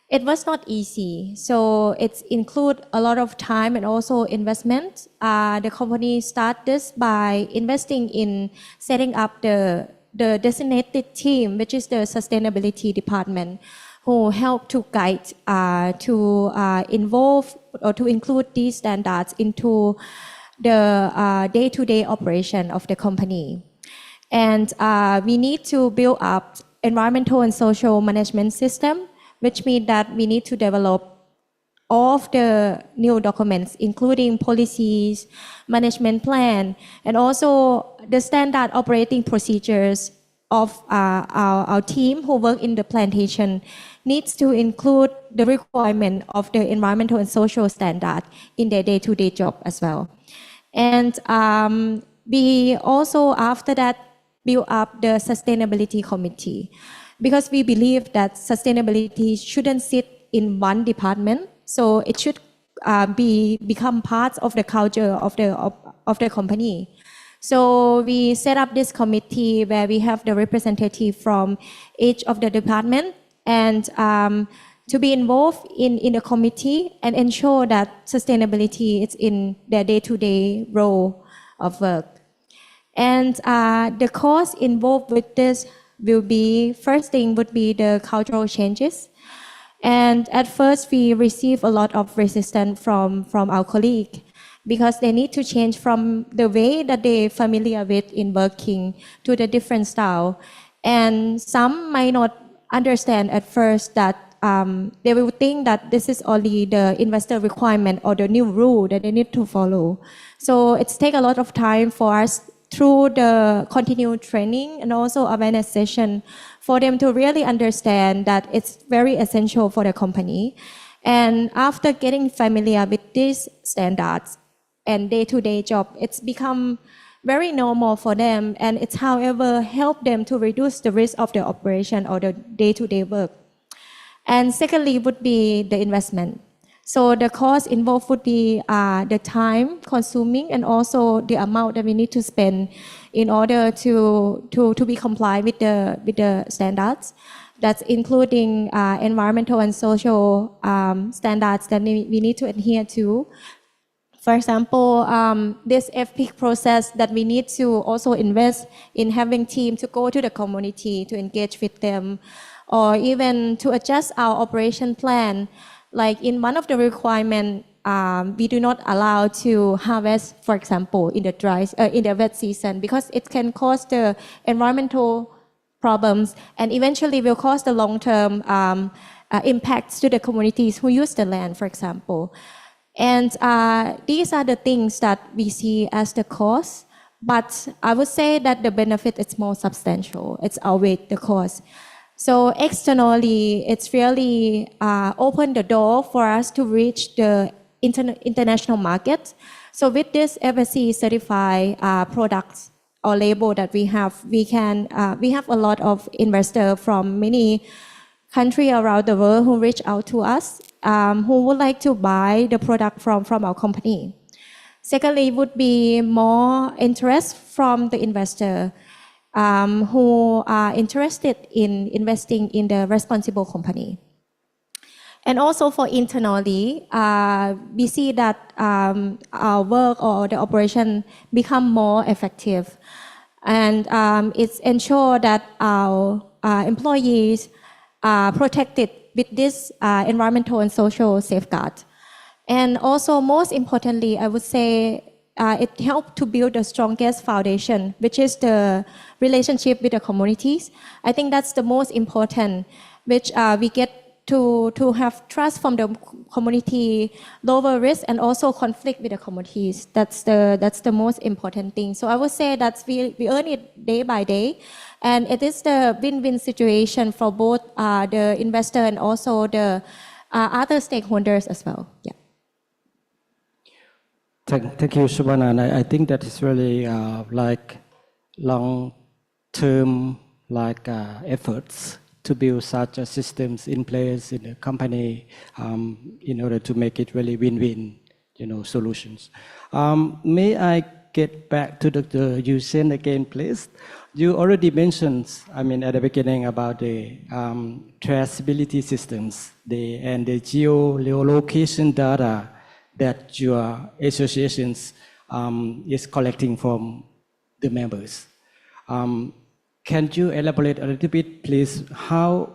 it was not easy. So it includes a lot of time and also investment. The company started this by investing in setting up the designated team, which is the sustainability department, who help to guide, to involve or to include these standards into the day-to-day operation of the company. And we need to build up environmental and social management system, which means that we need to develop all of the new documents, including policies, management plan, and also the standard operating procedures of our team who work in the plantation needs to include the requirement of the environmental and social standard in their day-to-day job as well. And we also, after that, build up the sustainability committee, because we believe that sustainability shouldn't sit in one department. So it should become part of the culture of the company. So we set up this committee where we have the representative from each of the department and to be involved in the committee and ensure that sustainability is in their day-to-day role of work. And the cost involved with this will be, first thing would be the cultural changes. And at first, we receive a lot of resistance from our colleagues, because they need to change from the way that they're familiar with in working to the different style. And some might not understand at first that they will think that this is only the investor requirement or the new rule that they need to follow. So it's take a lot of time for us through the continued training and also awareness session for them to really understand that it's very essential for the company. And after getting familiar with these standards and day-to-day job, it's become very normal for them, and it's however help them to reduce the risk of the operation or the day-to-day work. And secondly would be the investment. So the cost involved would be the time consuming and also the amount that we need to spend in order to be compliant with the standards. That's including environmental and social standards that we need to adhere to. For example, this FPIC process that we need to also invest in having team to go to the community to engage with them, or even to adjust our operation plan. Like in one of the requirements, we do not allow to harvest, for example, in the wet season, because it can cause the environmental problems and eventually will cause the long-term impacts to the communities who use the land, for example. And these are the things that we see as the cost, but I would say that the benefit is more substantial. It's outweighed the cost. So externally, it's really opened the door for us to reach the international market. So with this FSC certified products, or label that we have, we have a lot of investors from many countries around the world who reach out to us, who would like to buy the product from our company. Secondly, would be more interest from the investor who are interested in investing in the responsible company. And also for internally, we see that our work or the operation become more effective. And it's ensure that our employees are protected with this environmental and social safeguard. And also, most importantly, I would say it helped to build the strongest foundation, which is the relationship with the communities. I think that's the most important, which we get to have trust from the community, lower risk, and also conflict with the communities. That's the most important thing. So I would say that we earn it day by day, and it is the win-win situation for both the investor and also the other stakeholders as well. Yeah. Thank you, Souvanane. I think that is really like long-term efforts to build such systems in place in the company in order to make it really win-win, solutions. May I get back to Dr. Sein again, please? You already mentioned, at the beginning about the traceability systems and the geolocation data that your associations is collecting from the members. Can you elaborate a little bit, please? How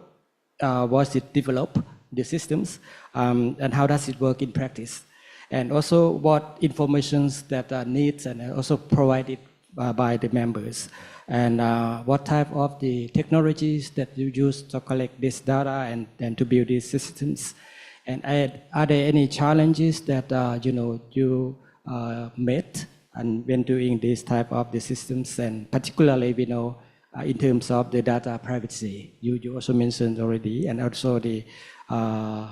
was it developed, the systems, and how does it work in practice? And also what informations that are needs and also provided by the members? And what type of the technologies that you use to collect this data and to build these systems? And are there any challenges that you met and when doing this type of the systems, and particularly in terms of the data privacy? You also mentioned already, and also the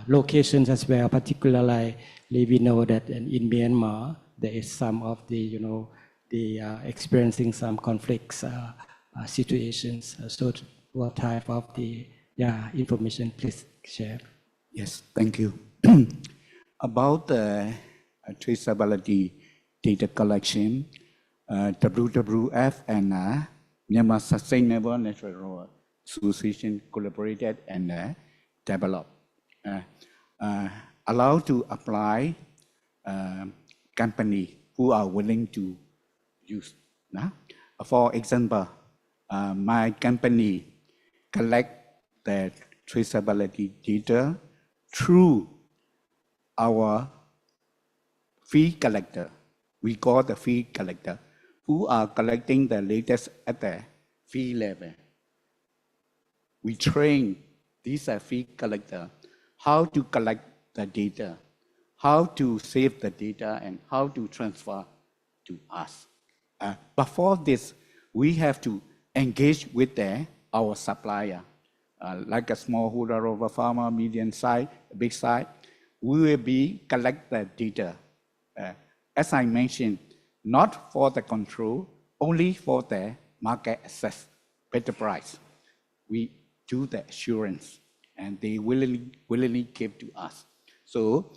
locations as well. Particularly, we know that in Myanmar there is some of the experiencing some conflicts situations. So, what type of the information, please share? Yes, thank you. About the traceability data collection, WWF and Myanmar Sustainable Natural Association collaborated and developed, allow to apply company who are willing to use. For example, my company collect the traceability data through our fee collector. We call the fee collector, who are collecting the latest at the fee level. We train these fee collector how to collect the data, how to save the data, and how to transfer to us. But for this, we have to engage with our supplier, like a smallholder of a farmer, medium size, big size. We will be collect the data. As I mentioned, not for the control, only for the market access, better price. We do the assurance, and they willingly give to us. So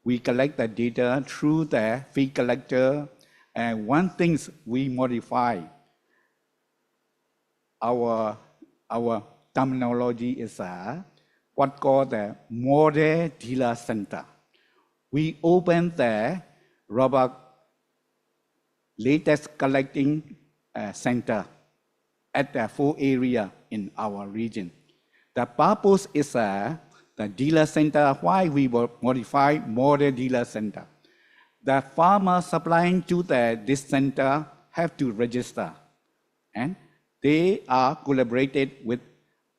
we collect the data through the fee collector, and one thing we modify our terminology is what called the model dealer center. We open the rubber latest collecting center at the 4 area in our region. The purpose is the dealer center. Why we modify model dealer center? The farmer supplying to this center have to register, and they are collaborated with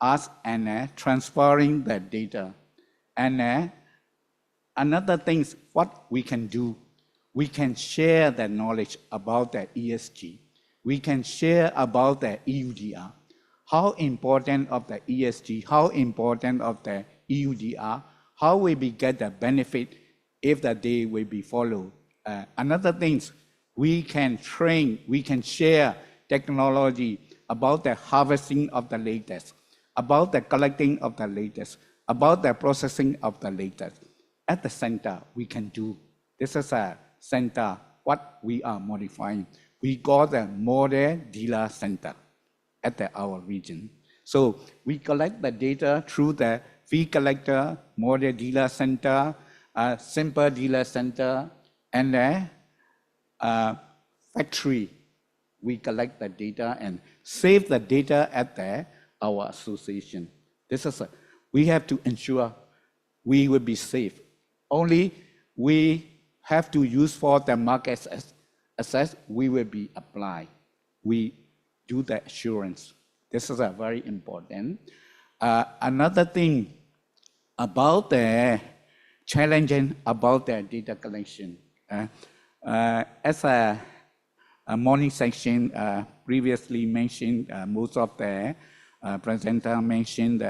us and transferring the data. And another thing, what we can do, we can share the knowledge about the ESG. We can share about the EUDR, how important of the ESG, how important of the EUDR, how we get the benefit if that they will be followed. Another thing, we can train, we can share technology, about the harvesting of the latest, about the collecting of the latest, about the processing of the latest. At the center, we can do. This is a center, what we are modifying. We call the model dealer center at our region. So we collect the data through the fee collector, model dealer center, simple dealer center, and the factory. We collect the data and save the data at our association. We have to ensure we will be safe. Only we have to use for the market access, we will be applied. We do the assurance. This is very important. Another thing about the challenging about the data collection. As a morning section previously mentioned, most of the presenter mentioned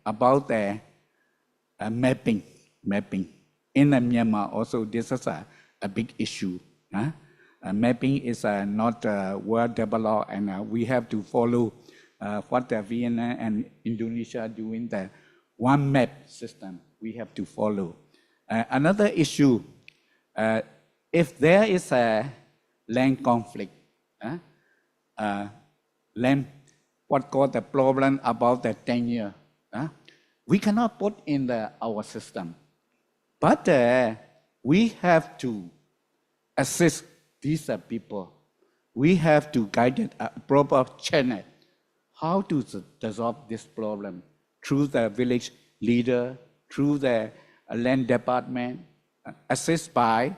about the mapping. In Myanmar also, this is a big issue. Mapping is not well developed, and we have to follow what the Vietnam and Indonesia are doing, the one map system we have to follow. Another issue, if there is a land conflict, what called the problem about the tenure, we cannot put in our system. But we have to assist these people. We have to guide a proper channel how to resolve this problem through the village leader, through the land department, assist by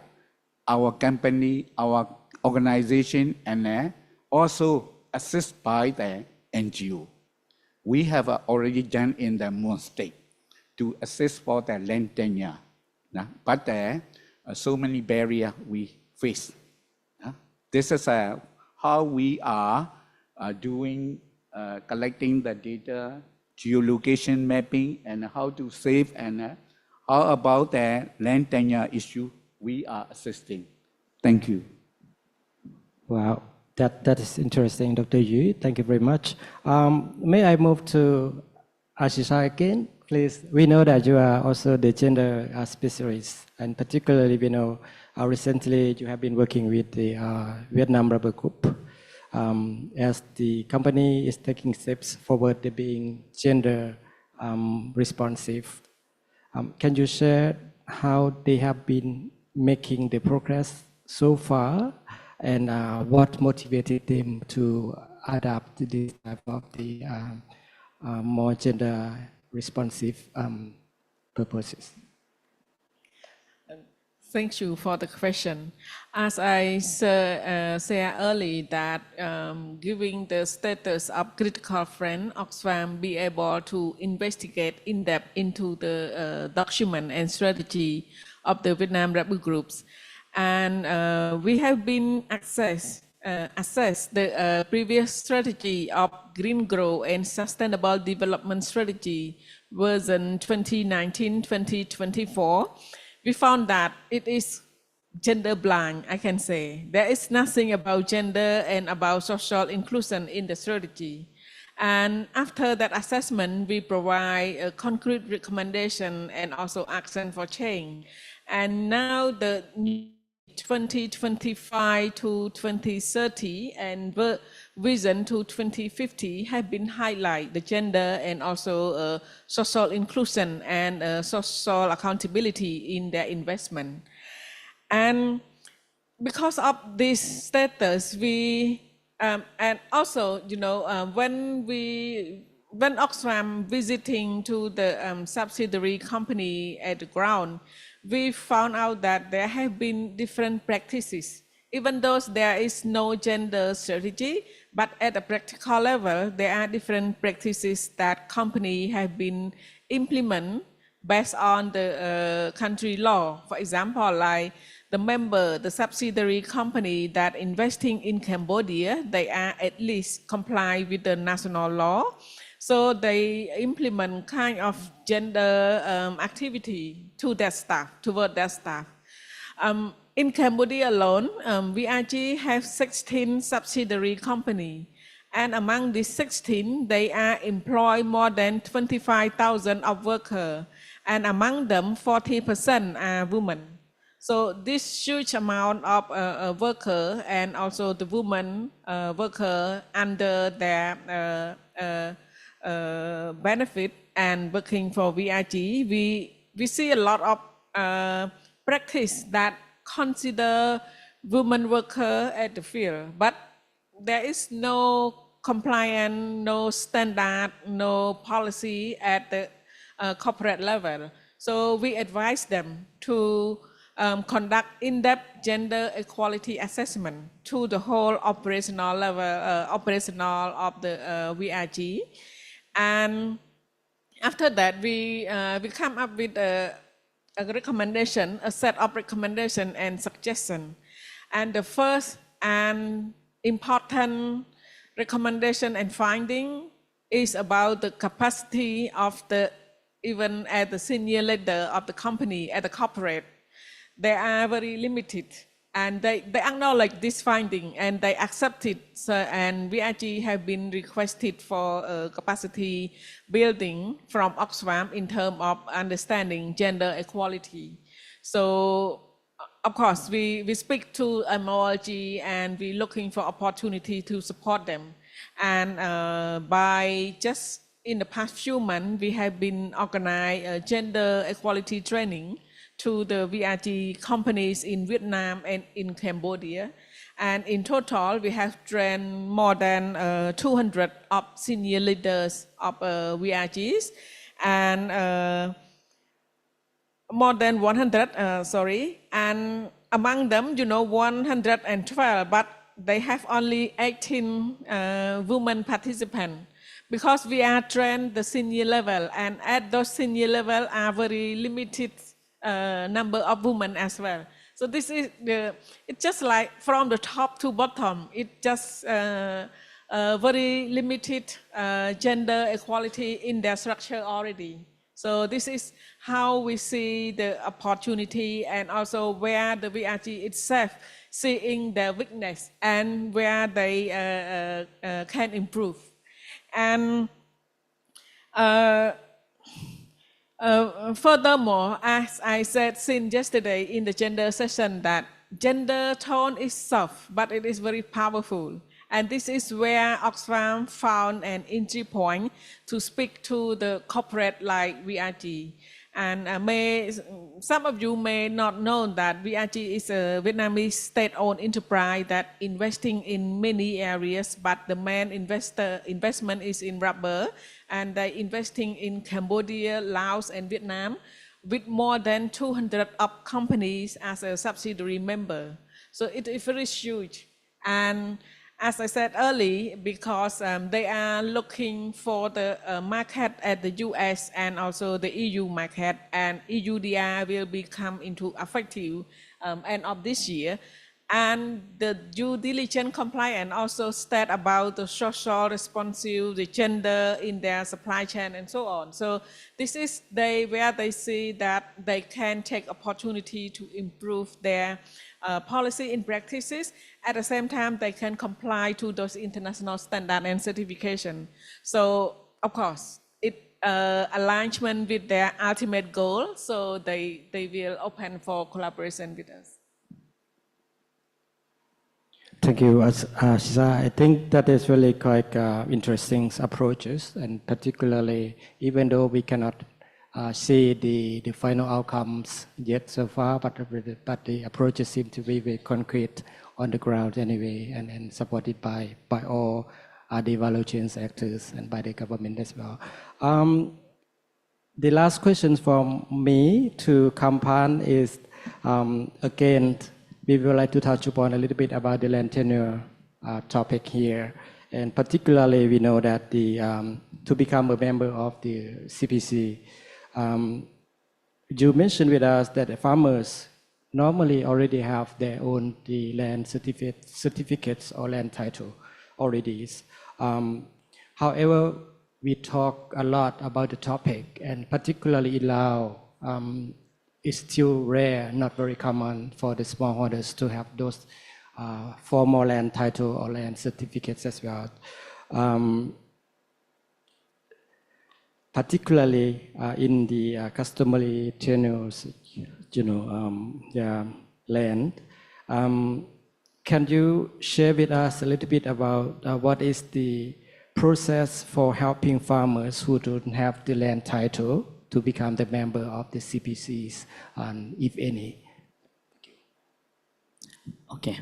our company, our organization, and also assist by the NGO. We have already done in the Moon State to assist for the land tenure. But there are so many barriers we face. This is how we are doing, collecting the data, geolocation mapping, and how to save, and how about the land tenure issue we are assisting. Thank you. Wow, that is interesting, Dr. Yu. Thank you very much. May I move to Asisah again, please? We know that you are also the gender specialist, and particularly we know recently you have been working with the Vietnam Rubber Group as the company is taking steps forward to being gender responsive. Can you share how they have been making the progress so far, and what motivated them to adapt to this type of the more gender responsive purposes? Thank you for the question. As I said earlier, that giving the status of critical friend, Oxfam be able to investigate in depth into the document and strategy of the Vietnam Rubber Groups, and we have been assess the previous strategy of green growth and sustainable development strategy version 2019-2024. We found that it is gender blind, I can say. There is nothing about gender and about social inclusion in the strategy. And after that assessment, we provide a concrete recommendation and also action for change. And now the 2025 to 2030 and vision to 2050 have been highlight the gender and also social inclusion and social accountability in their investment. And because of this status, we and also, you know, when Oxfam visiting to the subsidiary company at the ground, we found out that there have been different practices. Even though there is no gender strategy, but at a practical level, there are different practices that companies have been implement based on the country law. For example, like the subsidiary company that investing in Cambodia, they are at least comply with the national law. So they implement kind of gender activity to their staff, toward their staff. in Cambodia alone, VRG has 16 subsidiary companies. And among these 16, they are employ more than 25,000 of workers. And among them, 40% are women. So this huge amount of worker and also the women worker under their benefit and working for VRG, we see a lot of practice that consider women worker at the field, but there is no compliance, no standard, no policy at the corporate level. So we advise them to conduct in-depth gender equality assessment to the whole operational level, operational of the VRG. And after that, we come up with a recommendation, a set of recommendation and suggestion. And the first and important recommendation and finding is about the capacity of the, even at the senior leader of the company, at the corporate. They are very limited, and they acknowledge this finding and they accept it. So, and VRG have been requested for capacity building from Oxfam in terms of understanding gender equality. So, of course, we speak to MOLG and we're looking for opportunity to support them. And by just in the past few months, we have been organizing gender equality training to the VRG companies in Vietnam and in Cambodia. And in total, we have trained more than 200 of senior leaders of VRGs and more than 100, and among them, 112, but they have only 18 women participants because we are trained the senior level, and at those senior level are very limited number of women as well. So this is it's just like from the top to bottom, it just very limited gender equality in their structure already. So this is how we see the opportunity and also where the VRG itself seeing the weakness and where they can improve. And furthermore, as I said since yesterday in the gender session, that gender tone is soft, but it is very powerful. And this is where Oxfam found an entry point to speak to the corporate like VRG. And some of you may not know that VRG is a Vietnamese state-owned enterprise that investing in many areas, but the main investment is in rubber, and they're investing in Cambodia, Laos, and Vietnam with more than 200 of companies as a subsidiary member. So it is very huge. And as I said earlier, because they are looking for the market at the US and also the EU market, and EUDR will become into effective end of this year. And the due diligence compliance also state about the social responsive, the gender in their supply chain and so on. So this is where they see that they can take opportunity to improve their policy in practices. At the same time, they can comply to those international standards and certification. So of course, it alignment with their ultimate goal. So they will open for collaboration with us. Thank you, Asisah. I think that is really quite interesting approaches, and particularly even though we cannot see the final outcomes yet so far, but the approaches seem to be very concrete on the ground anyway, and supported by all the value chain actors and by the government as well. The last question from me to Khamphanh is, again, we would like to touch upon a little bit about the land tenure topic here. And particularly, we know that to become a member of the CPC, you mentioned with us that the farmers normally already have their own land certificates or land title already. However, we talk a lot about the topic, and particularly in Laos, it's still rare, not very common for the smallholders to have those formal land title or land certificates as well. Particularly in the customary tenures, land. Can you share with us a little bit about what is the process for helping farmers who don't have the land title to become the member of the CPCs, if any? Okay,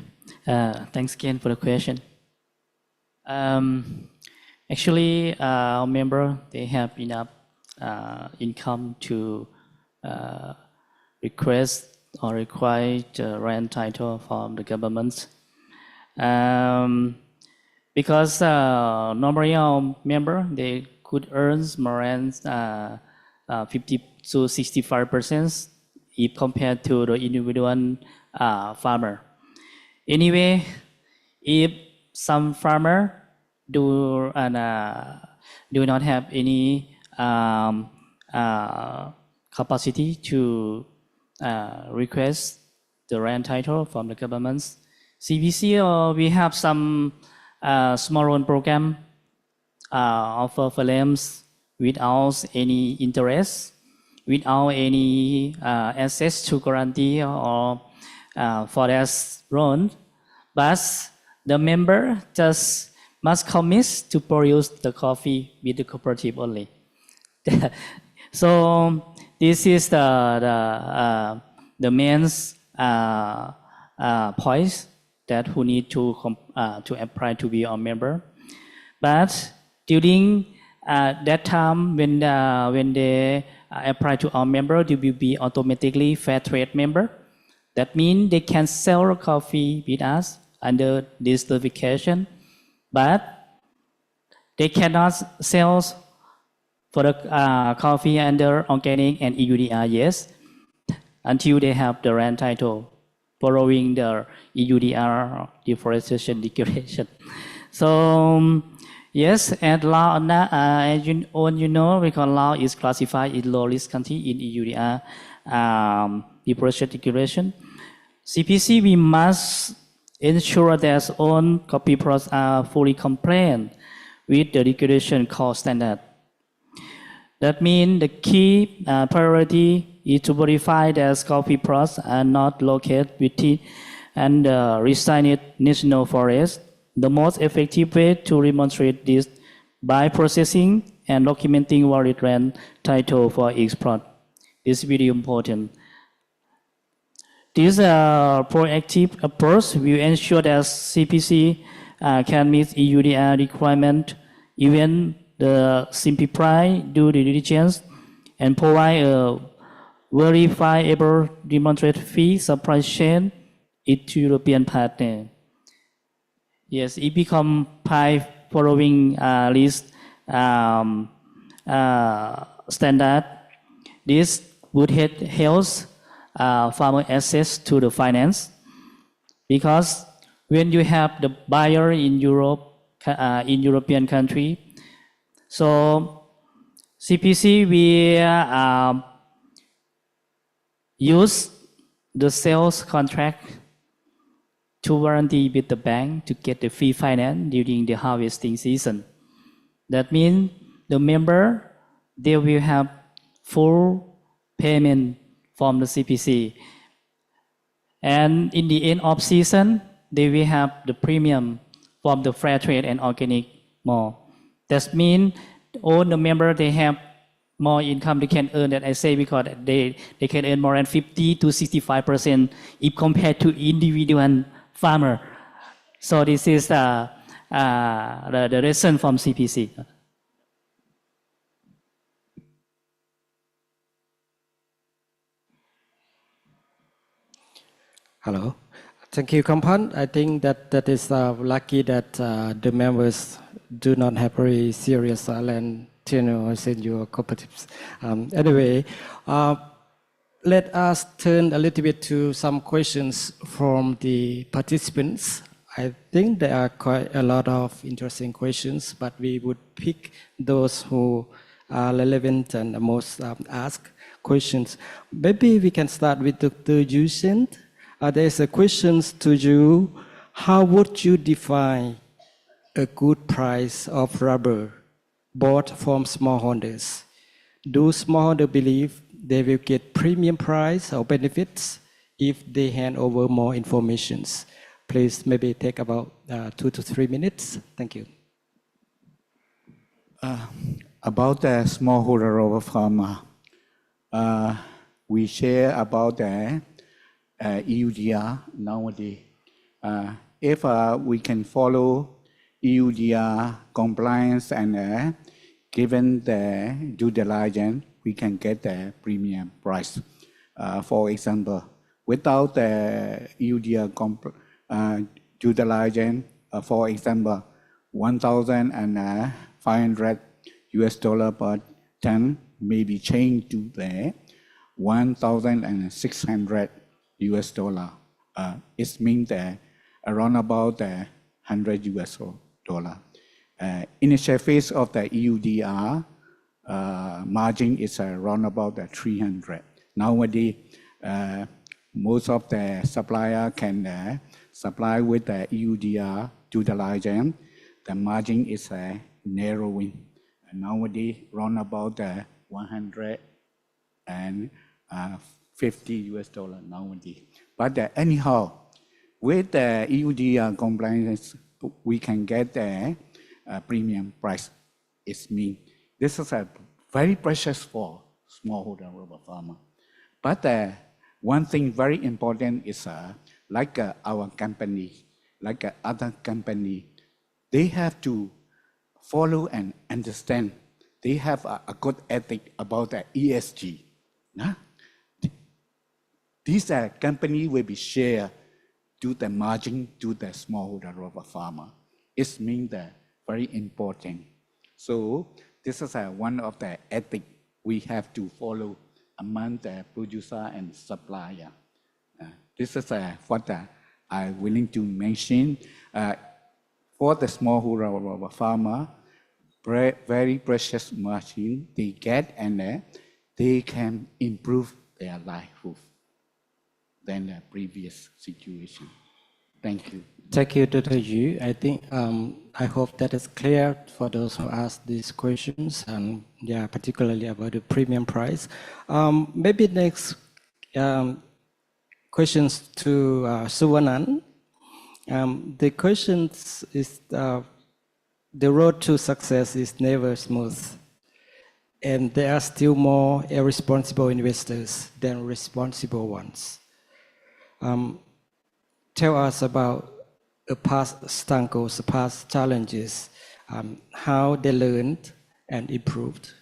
thanks again for the question. Actually, our member, they have enough income to request or require the land title from the government. Because normally our member, they could earn more than 50 to 65% if compared to the individual farmer. Anyway, if some farmer do not have any capacity to request the land title from the government, CBC or we have some small loan program offer for them without any interest, without any access to guarantee or forest loan, but the member just must commit to produce the coffee with the cooperative only. So this is the main points that who need to apply to be a member. But during that time when they apply to our member, they will be automatically fair trade member. That means they can sell coffee with us under this certification, but they cannot sell for the coffee under organic and EUDR, yes, until they have the land title following the EUDR deforestation declaration. So yes, and law on that, as you know, because law is classified in low risk country in EUDR deforestation declaration. CPC, we must ensure that all coffee products are fully compliant with the regulation called standard. That means the key priority is to verify that coffee products are not located within and resigned national forest. The most effective way to demonstrate this by processing and documenting valid land title for each product. This is very important. This proactive approach will ensure that CPC can meet EUDR requirement, even the simplify due diligence, and provide a verifiable demonstrate fee supply chain to European partner. Yes, it become by following list standard. This would help farmer access to the finance, because when you have the buyer in Europe, in European country, so CPC we use the sales contract to guarantee with the bank to get the free finance during the harvesting season. That means the member, they will have full payment from the CPC. And in the end of season, they will have the premium from the fair trade and organic more. That means all the members, they have more income they can earn, that I say, because they can earn more than 50 to 65% if compared to individual farmer. So this is the reason from CPC. Hello. Thank you, Khamphanh. I think that is lucky that the members do not have very serious land tenures in your cooperatives. Anyway, let us turn a little bit to some questions from the participants. I think there are quite a lot of interesting questions, but we would pick those who are relevant and most asked questions. Maybe we can start with Dr. Yusen. There's a question to you. How would you define a good price of rubber bought from smallholders? Do smallholders believe they will get premium price or benefits if they hand over more information? Please maybe take about 2 to 3 minutes. Thank you. About the smallholder rubber farmer, we share about the EUDR nowadays. If we can follow EUDR compliance and given the due diligence, we can get the premium price. For example, without the EUDR due diligence, for example, 1,500 US dollar per ton may be changed to the 1,600 US dollar. It means that around about 100 US dollar. Initial phase of the EUDR margin is around about 300. Nowadays, most of the supplier can supply with the EUDR due diligence. The margin is narrowing. Nowadays, around about 150 US dollar nowadays. But anyhow, with the EUDR compliance, we can get the premium price. It means this is very precious for smallholder rubber farmer. But one thing very important is like our company, like other company, they have to follow and understand. They have a good ethic about the ESG. These company will be shared to the margin to the smallholder rubber farmer. It means that very important. So this is one of the ethics we have to follow among the producer and supplier. This is what I'm willing to mention. For the smallholder rubber farmer, very precious margin they get, and they can improve their livelihood than the previous situation. Thank you. Thank you, Dr. Yu. I think I hope that is clear for those who ask these questions, and particularly about the premium price. Maybe next questions to Souvanane. The question is the road to success is never smooth, and there are still more irresponsible investors than responsible ones. Tell us about the past struggles, past challenges, how they learned and improved.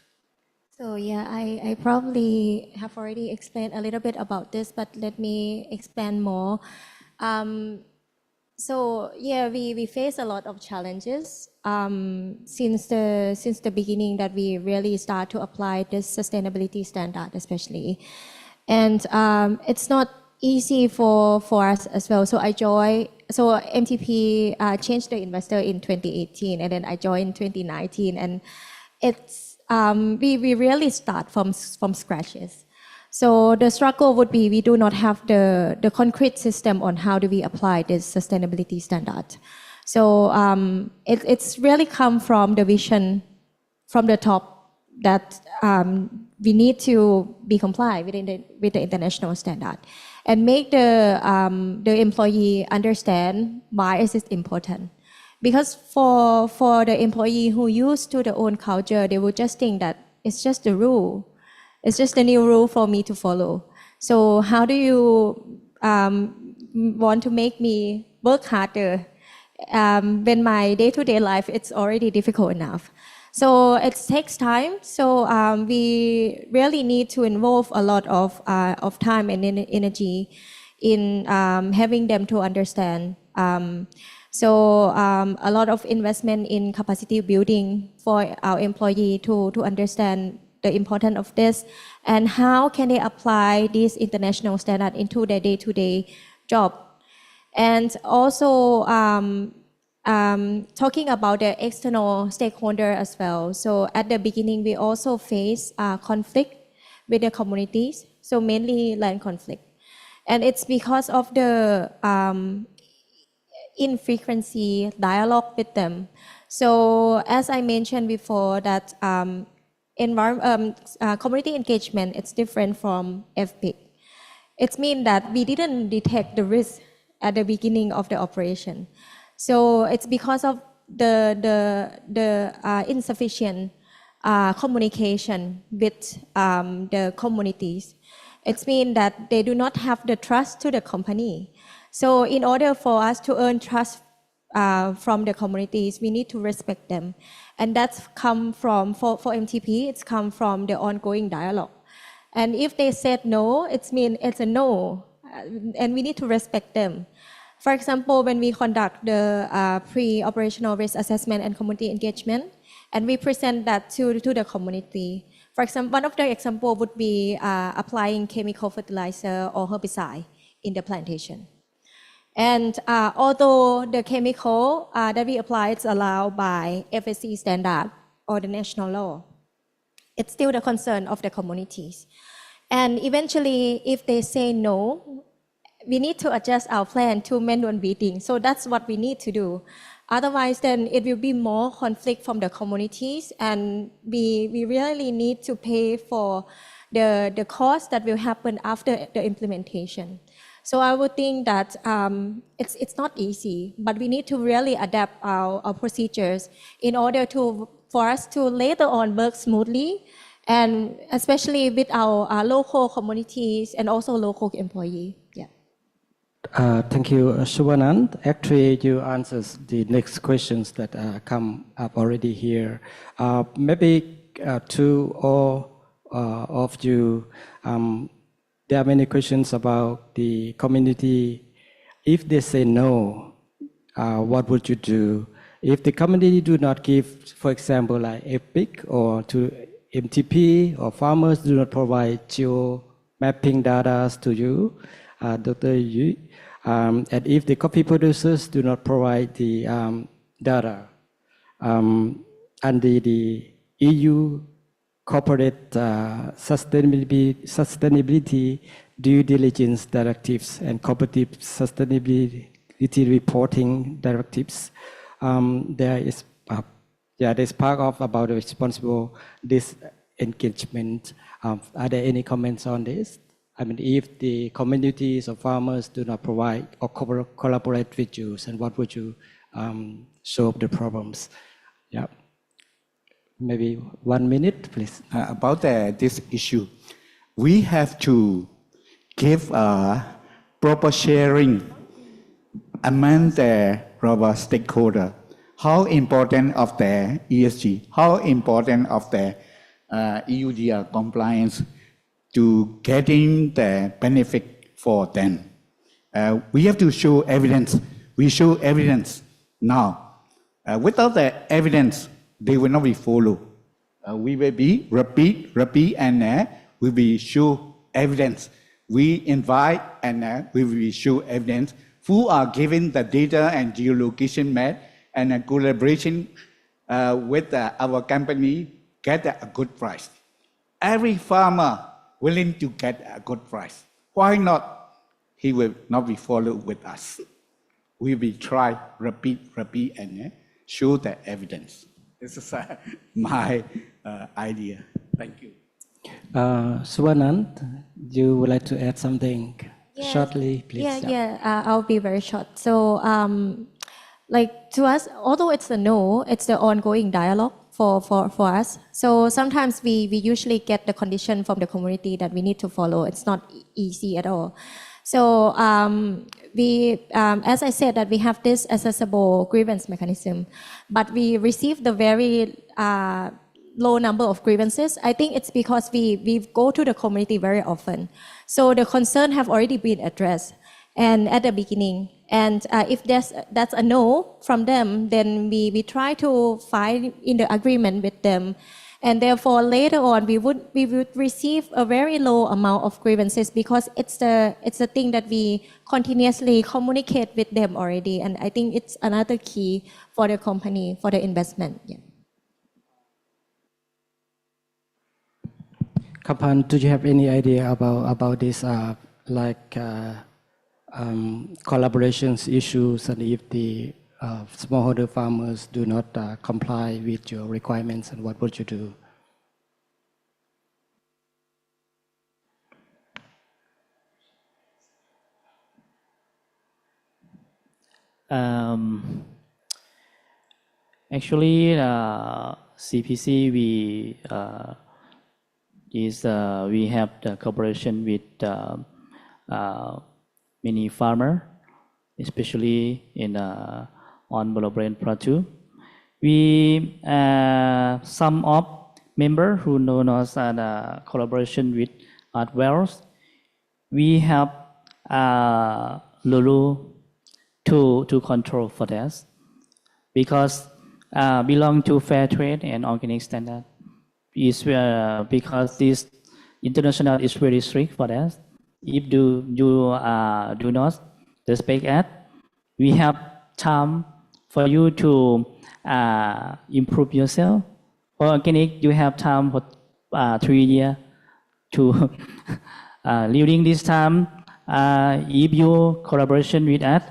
So I probably have already explained a little bit about this, but let me expand more. We face a lot of challenges since the beginning that we really start to apply this sustainability standard, especially, and it's not easy for us as well. So MTP changed the investor in 2018, and then I joined in 2019, and it's we really start from scratches. So the struggle would be we do not have the concrete system on how do we apply this sustainability standard. So it's really come from the vision from the top that we need to be compliant with the international standard and make the employee understand why is it important. Because for the employee who used to their own culture, they would just think that it's just a rule. It's just a new rule for me to follow. So how do you want to make me work harder when my day-to-day life it's already difficult enough? So it takes time. So we really need to involve a lot of time and energy in having them to understand. A lot of investment in capacity building for our employee to understand the importance of this and how can they apply this international standard into their day-to-day job. And also talking about the external stakeholder as well. So at the beginning, we also face conflict with the communities, so mainly land conflict. And it's because of the infrequency dialogue with them. So as I mentioned before, that community engagement, it's different from FPIC. It means that we didn't detect the risk at the beginning of the operation. So it's because of the insufficient communication with the communities. It means that they do not have the trust to the company. So in order for us to earn trust from the communities, we need to respect them. And that's come from, for MTP, it's come from the ongoing dialogue. And if they said no, it means it's a no, and we need to respect them. For example, when we conduct the pre-operational risk assessment and community engagement, and we present that to the community. For example, one of the examples would be applying chemical fertilizer or herbicide in the plantation. And although the chemical that we apply is allowed by FSC standard or the national law, it's still the concern of the communities. And eventually, if they say no, we need to adjust our plan to manual bidding. So that's what we need to do. Otherwise, then it will be more conflict from the communities, and we really need to pay for the cost that will happen after the implementation. So I would think that it's not easy, but we need to really adapt our procedures in order for us to later on work smoothly, and especially with our local communities and also local employees. Yeah. Thank you, Souvanane. Actually, you answered the next questions that come up already here. Maybe to all of you, there are many questions about the community. If they say no, what would you do? If the community do not give, for example, like EPIC or to MTP, or farmers do not provide geo mapping data to you, Dr. Yu, and if the coffee producers do not provide the data, under the EU corporate sustainability due diligence directives and cooperative sustainability reporting directives, there's part of about the responsible disengagement. Are there any comments on this? I mean, if the communities or farmers do not provide or collaborate with you, and what would you solve the problems? Yeah. Maybe 1 minute, please. About this issue, we have to give proper sharing among the proper stakeholders. How important of the ESG, how important of the EUDR compliance to getting the benefit for them. We have to show evidence. We show evidence now. Without the evidence, they will not be followed. We will be repeat, and we will show evidence. We invite and we will show evidence who are giving the data and geolocation map, and a collaboration with our company get a good price. Every farmer willing to get a good price. Why not? He will not be followed with us. We will try, repeat, and show the evidence. This is my idea. Thank you. Souvanane, you would like to add something shortly, please? I'll be very short. So, like to us, although it's a no, it's the ongoing dialogue for us. So sometimes we usually get the condition from the community that we need to follow. It's not easy at all. So as I said, that we have this accessible grievance mechanism, but we receive the very low number of grievances. I think it's because we go to the community very often. So the concern have already been addressed and at the beginning. And if that's a no from them, then we try to find in the agreement with them. And therefore, later on, we would receive a very low amount of grievances because it's the thing that we continuously communicate with them already. And I think it's another key for the company, for the investment. Yeah. Khamphanh, do you have any idea about this, collaborations issues, and if the smallholder farmers do not comply with your requirements, and what would you do? Actually, CPC we have the cooperation with many farmer, especially in on Bolaven Plateau. We some of member who know us and collaboration with Art Wells. We have Lulu to control for this because belong to fair trade and organic standard. Is because this international is very strict for that. If you do not respect it, we have time for you to improve yourself. For organic, you have time for 3 years to during this time. If you collaboration with us,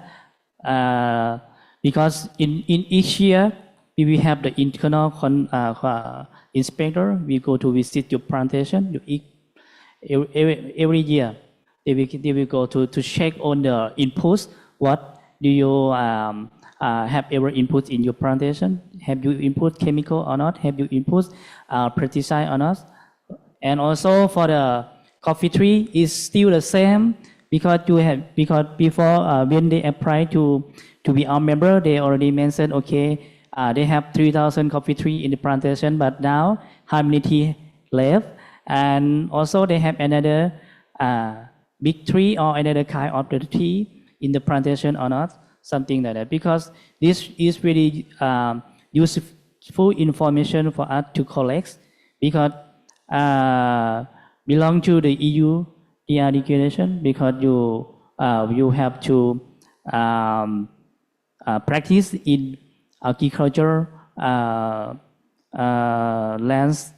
because in each year we will have the internal inspector. We go to visit your plantation. Every year they will go to check on the inputs. What do you have ever input in your plantation? Have you input chemical or not? Have you input pesticide or not? And also for the coffee tree is still the same because before when they apply to be our member, they already mentioned okay. They have 3,000 coffee tree in the plantation, but now how many tree left? And also they have another big tree or another kind of the tree in the plantation or not, something like that. Because this is really useful information for us to collect because belong to the EU regulation because you have to practice in agriculture lands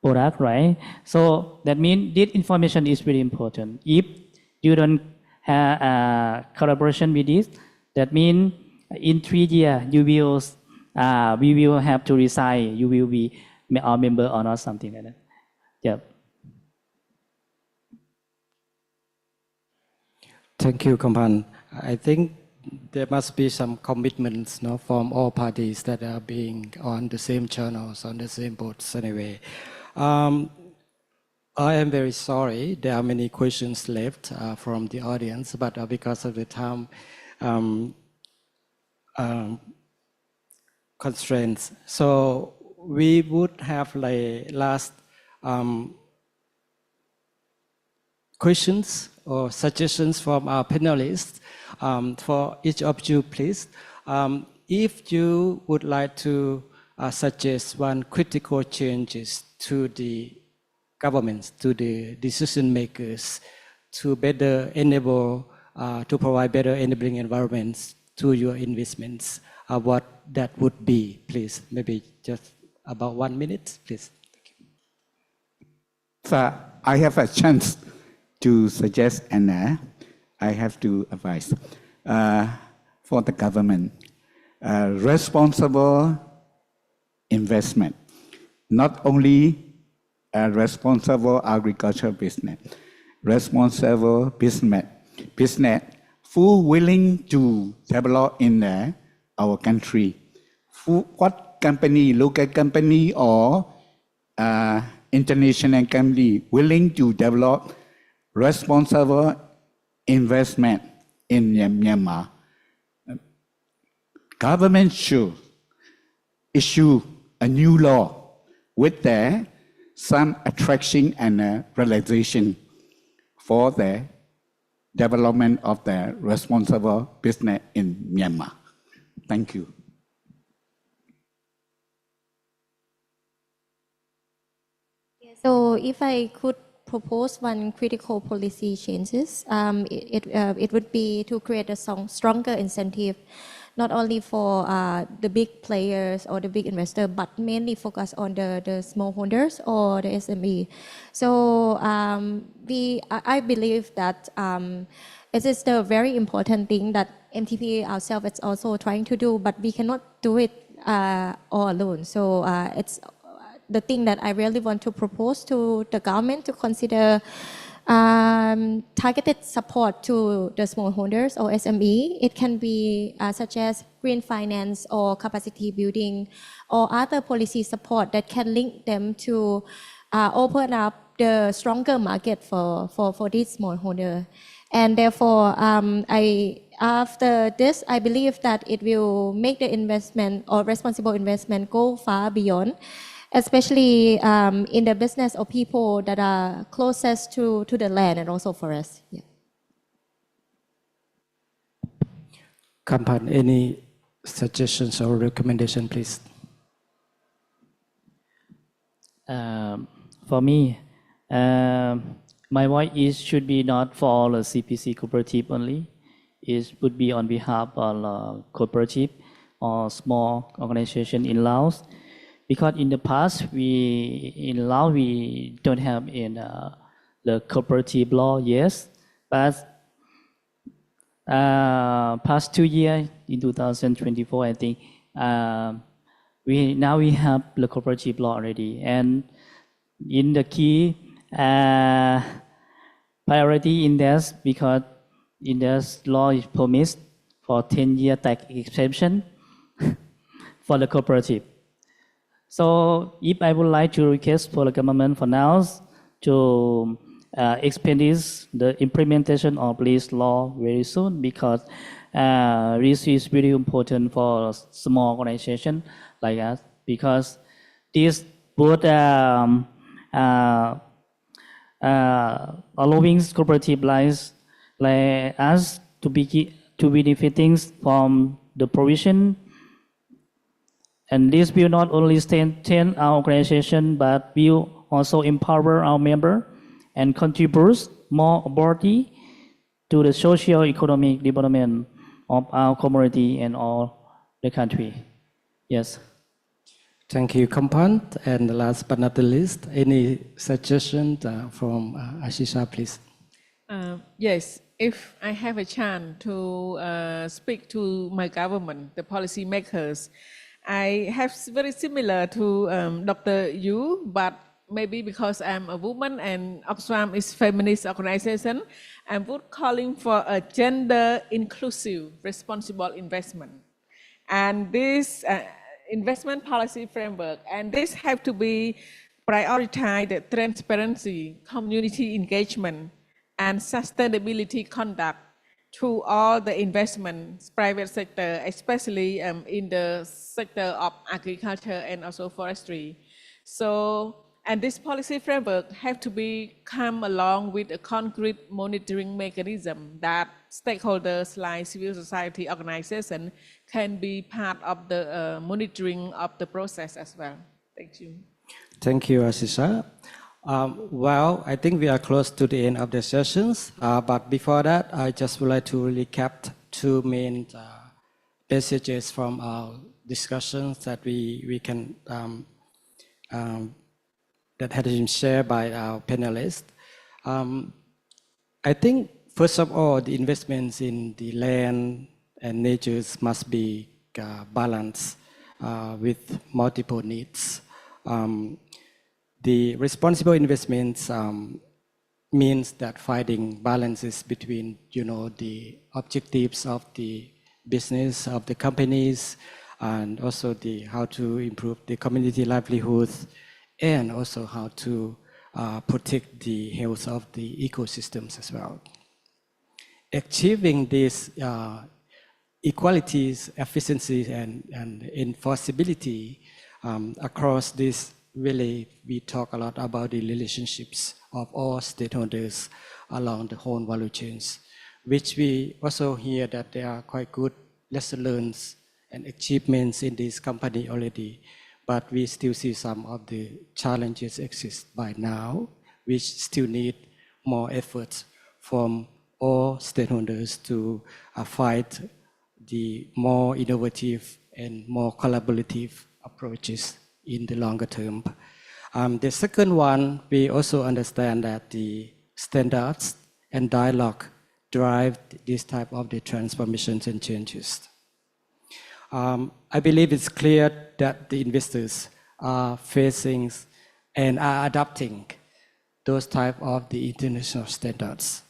product, right? So that means this information is very important. If you don't have collaboration with this, that means in 3 years you will we will have to resign. You will be our member or not, something like that. Yeah. Thank you, Khamphanh. I think there must be some commitments, no, from all parties that are being on the same channels, on the same boats anyway. I am very sorry. There are many questions left from the audience, but because of the time constraints, so we would have like last questions or suggestions from our panelists. For each of you, please. If you would like to suggest one critical changes to the governments, to the decision makers, to better enable, to provide better enabling environments to your investments, what that would be, please? Maybe just about 1 minute, please. Thank you. So I have a chance to suggest and I have to advise for the government, responsible investment, not only a responsible agricultural business, responsible business full willing to develop in our country. What company, local company or international company willing to develop responsible investment in Myanmar? Government should issue a new law with some attraction and realization for the development of the responsible business in Myanmar. Thank you. So if I could propose one critical policy changes, it would be to create a stronger incentive not only for the big players or the big investor, but mainly focus on the smallholders or the SME. So I believe that it is the very important thing that MTP ourselves is also trying to do, but we cannot do it all alone. So it's the thing that I really want to propose to the government to consider targeted support to the smallholders or SME. It can be such as green finance or capacity building or other policy support that can link them to open up the stronger market for these smallholders. And therefore, after this, I believe that it will make the investment or responsible investment go far beyond, especially in the business of people that are closest to the land and also forests. Yeah. Khamphanh, any suggestions or recommendation, please? For me, my voice should be not for the CPC cooperative only. It would be on behalf of cooperative or small organization in Laos. Because in the past, in Laos, we don't have in the cooperative law, yes. But past 2 years, in 2024, I think, we have the cooperative law already. And in the key priority in this, because in this law is promised for 10-year tax exemption for the cooperative. So if I would like to request for the government for now to expand the implementation of this law very soon, because this is very important for small organization like us, because this would allowing cooperative like us to benefiting from the provision. And this will not only strengthen our organization, but will also empower our members and contribute more ability to the socio-economic development of our community and all the country. Yes. Thank you, Khamphanh. And last but not the least, any suggestions from Asisah, please? Yes, if I have a chance to speak to my government, the policy makers, I have very similar to Dr. Yu, but maybe because I'm a woman and Oxfam is feminist organization, I'm calling for a gender inclusive responsible investment. And this investment policy framework, and this have to be prioritize the transparency, community engagement, and sustainability conduct through all the investments, private sector, especially in the sector of agriculture and also forestry. So, and this policy framework have to come along with a concrete monitoring mechanism that stakeholders like civil society organization can be part of the monitoring of the process as well. Thank you. Thank you, Asisah. Well, I think we are close to the end of the sessions, but before that, I just would like to recap two main messages from our discussions that we can that has been shared by our panelists. I think, first of all, the investments in the land and nature must be balanced with multiple needs. The responsible investments means that finding balances between, the objectives of the business of the companies, and also how to improve the community livelihoods, and also how to protect the health of the ecosystems as well. Achieving these equalities, efficiency, and enforceability across this, really, we talk a lot about the relationships of all stakeholders along the whole value chains, which we also hear that there are quite good lessons learned and achievements in this company already, but we still see some of the challenges exist by now, which still need more efforts from all stakeholders to fight the more innovative and more collaborative approaches in the longer term. The second one, we also understand that the standards and dialogue drive this type of the transformations and changes. I believe it's clear that the investors are facing and are adopting those type of the international standards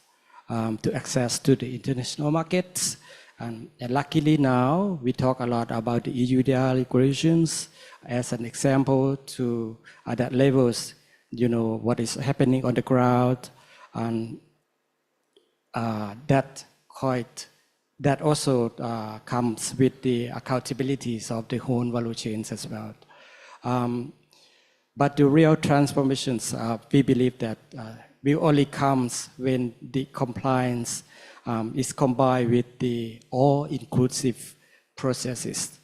to access to the international markets. And luckily now, we talk a lot about the EUDR regulations as an example to that levels, you know, what is happening on the ground, and that also comes with the accountabilities of the whole value chains as well. But the real transformations, we believe that will only comes when the compliance is combined with the all-inclusive processes.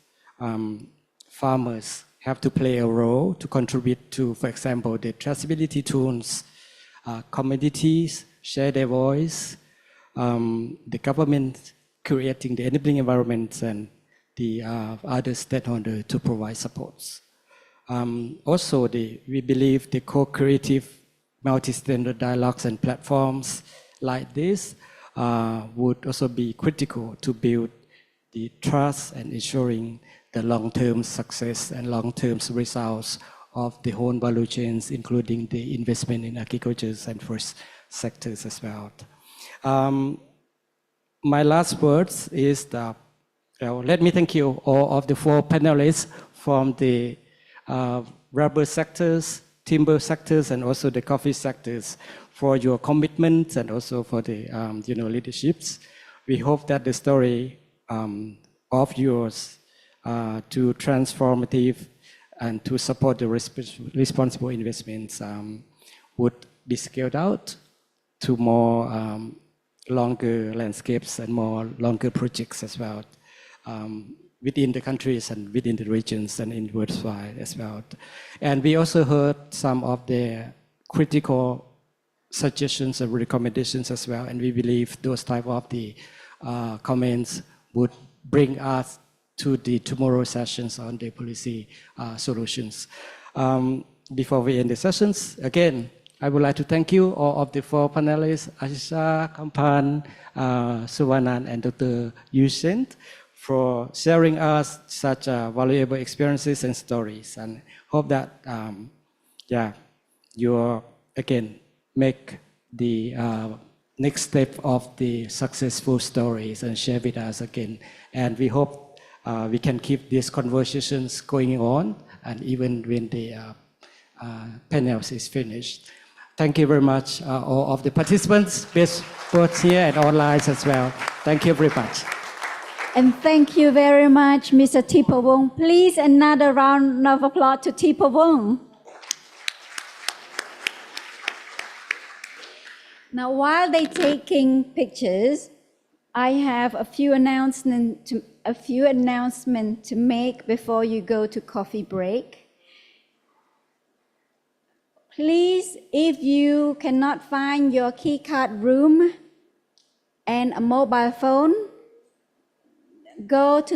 Farmers have to play a role to contribute to, for example, the traceability tools, communities share their voice, the government creating the enabling environments, and the other stakeholders to provide supports. Also, we believe the co-creative multi-standard dialogues and platforms like this would also be critical to build the trust and ensuring the long-term success and long-term results of the whole value chains, including the investment in agriculture and forest sectors as well. My last words is that, let me thank you all of the 4 panelists from the rubber sectors, timber sectors, and also the coffee sectors for your commitment and also for the leaderships. We hope that the story of yours to transformative and to support the responsible investments would be scaled out to more longer landscapes and more longer projects as well, within the countries and within the regions and in worldwide as well. And we also heard some of the critical suggestions and recommendations as well, and we believe those type of the comments would bring us to the tomorrow sessions on the policy solutions. Before we end the sessions, again, I would like to thank you all of the 4 panelists, Asisah, Khamphanh, Souvanane, and Dr. Sein, for sharing us such valuable experiences and stories, and hope that you again make the next step of the successful stories and share with us again. And we hope we can keep these conversations going on, and even when the panels is finished. Thank you very much, all of the participants, both here and online as well. Thank you very much. And thank you very much, Mr. Thiphavong. Please, another round of applause to Thiphavong. Now, while they're taking pictures, I have a few announcements to make before you go to coffee break. Please, if you cannot find your key card room and a mobile phone, go to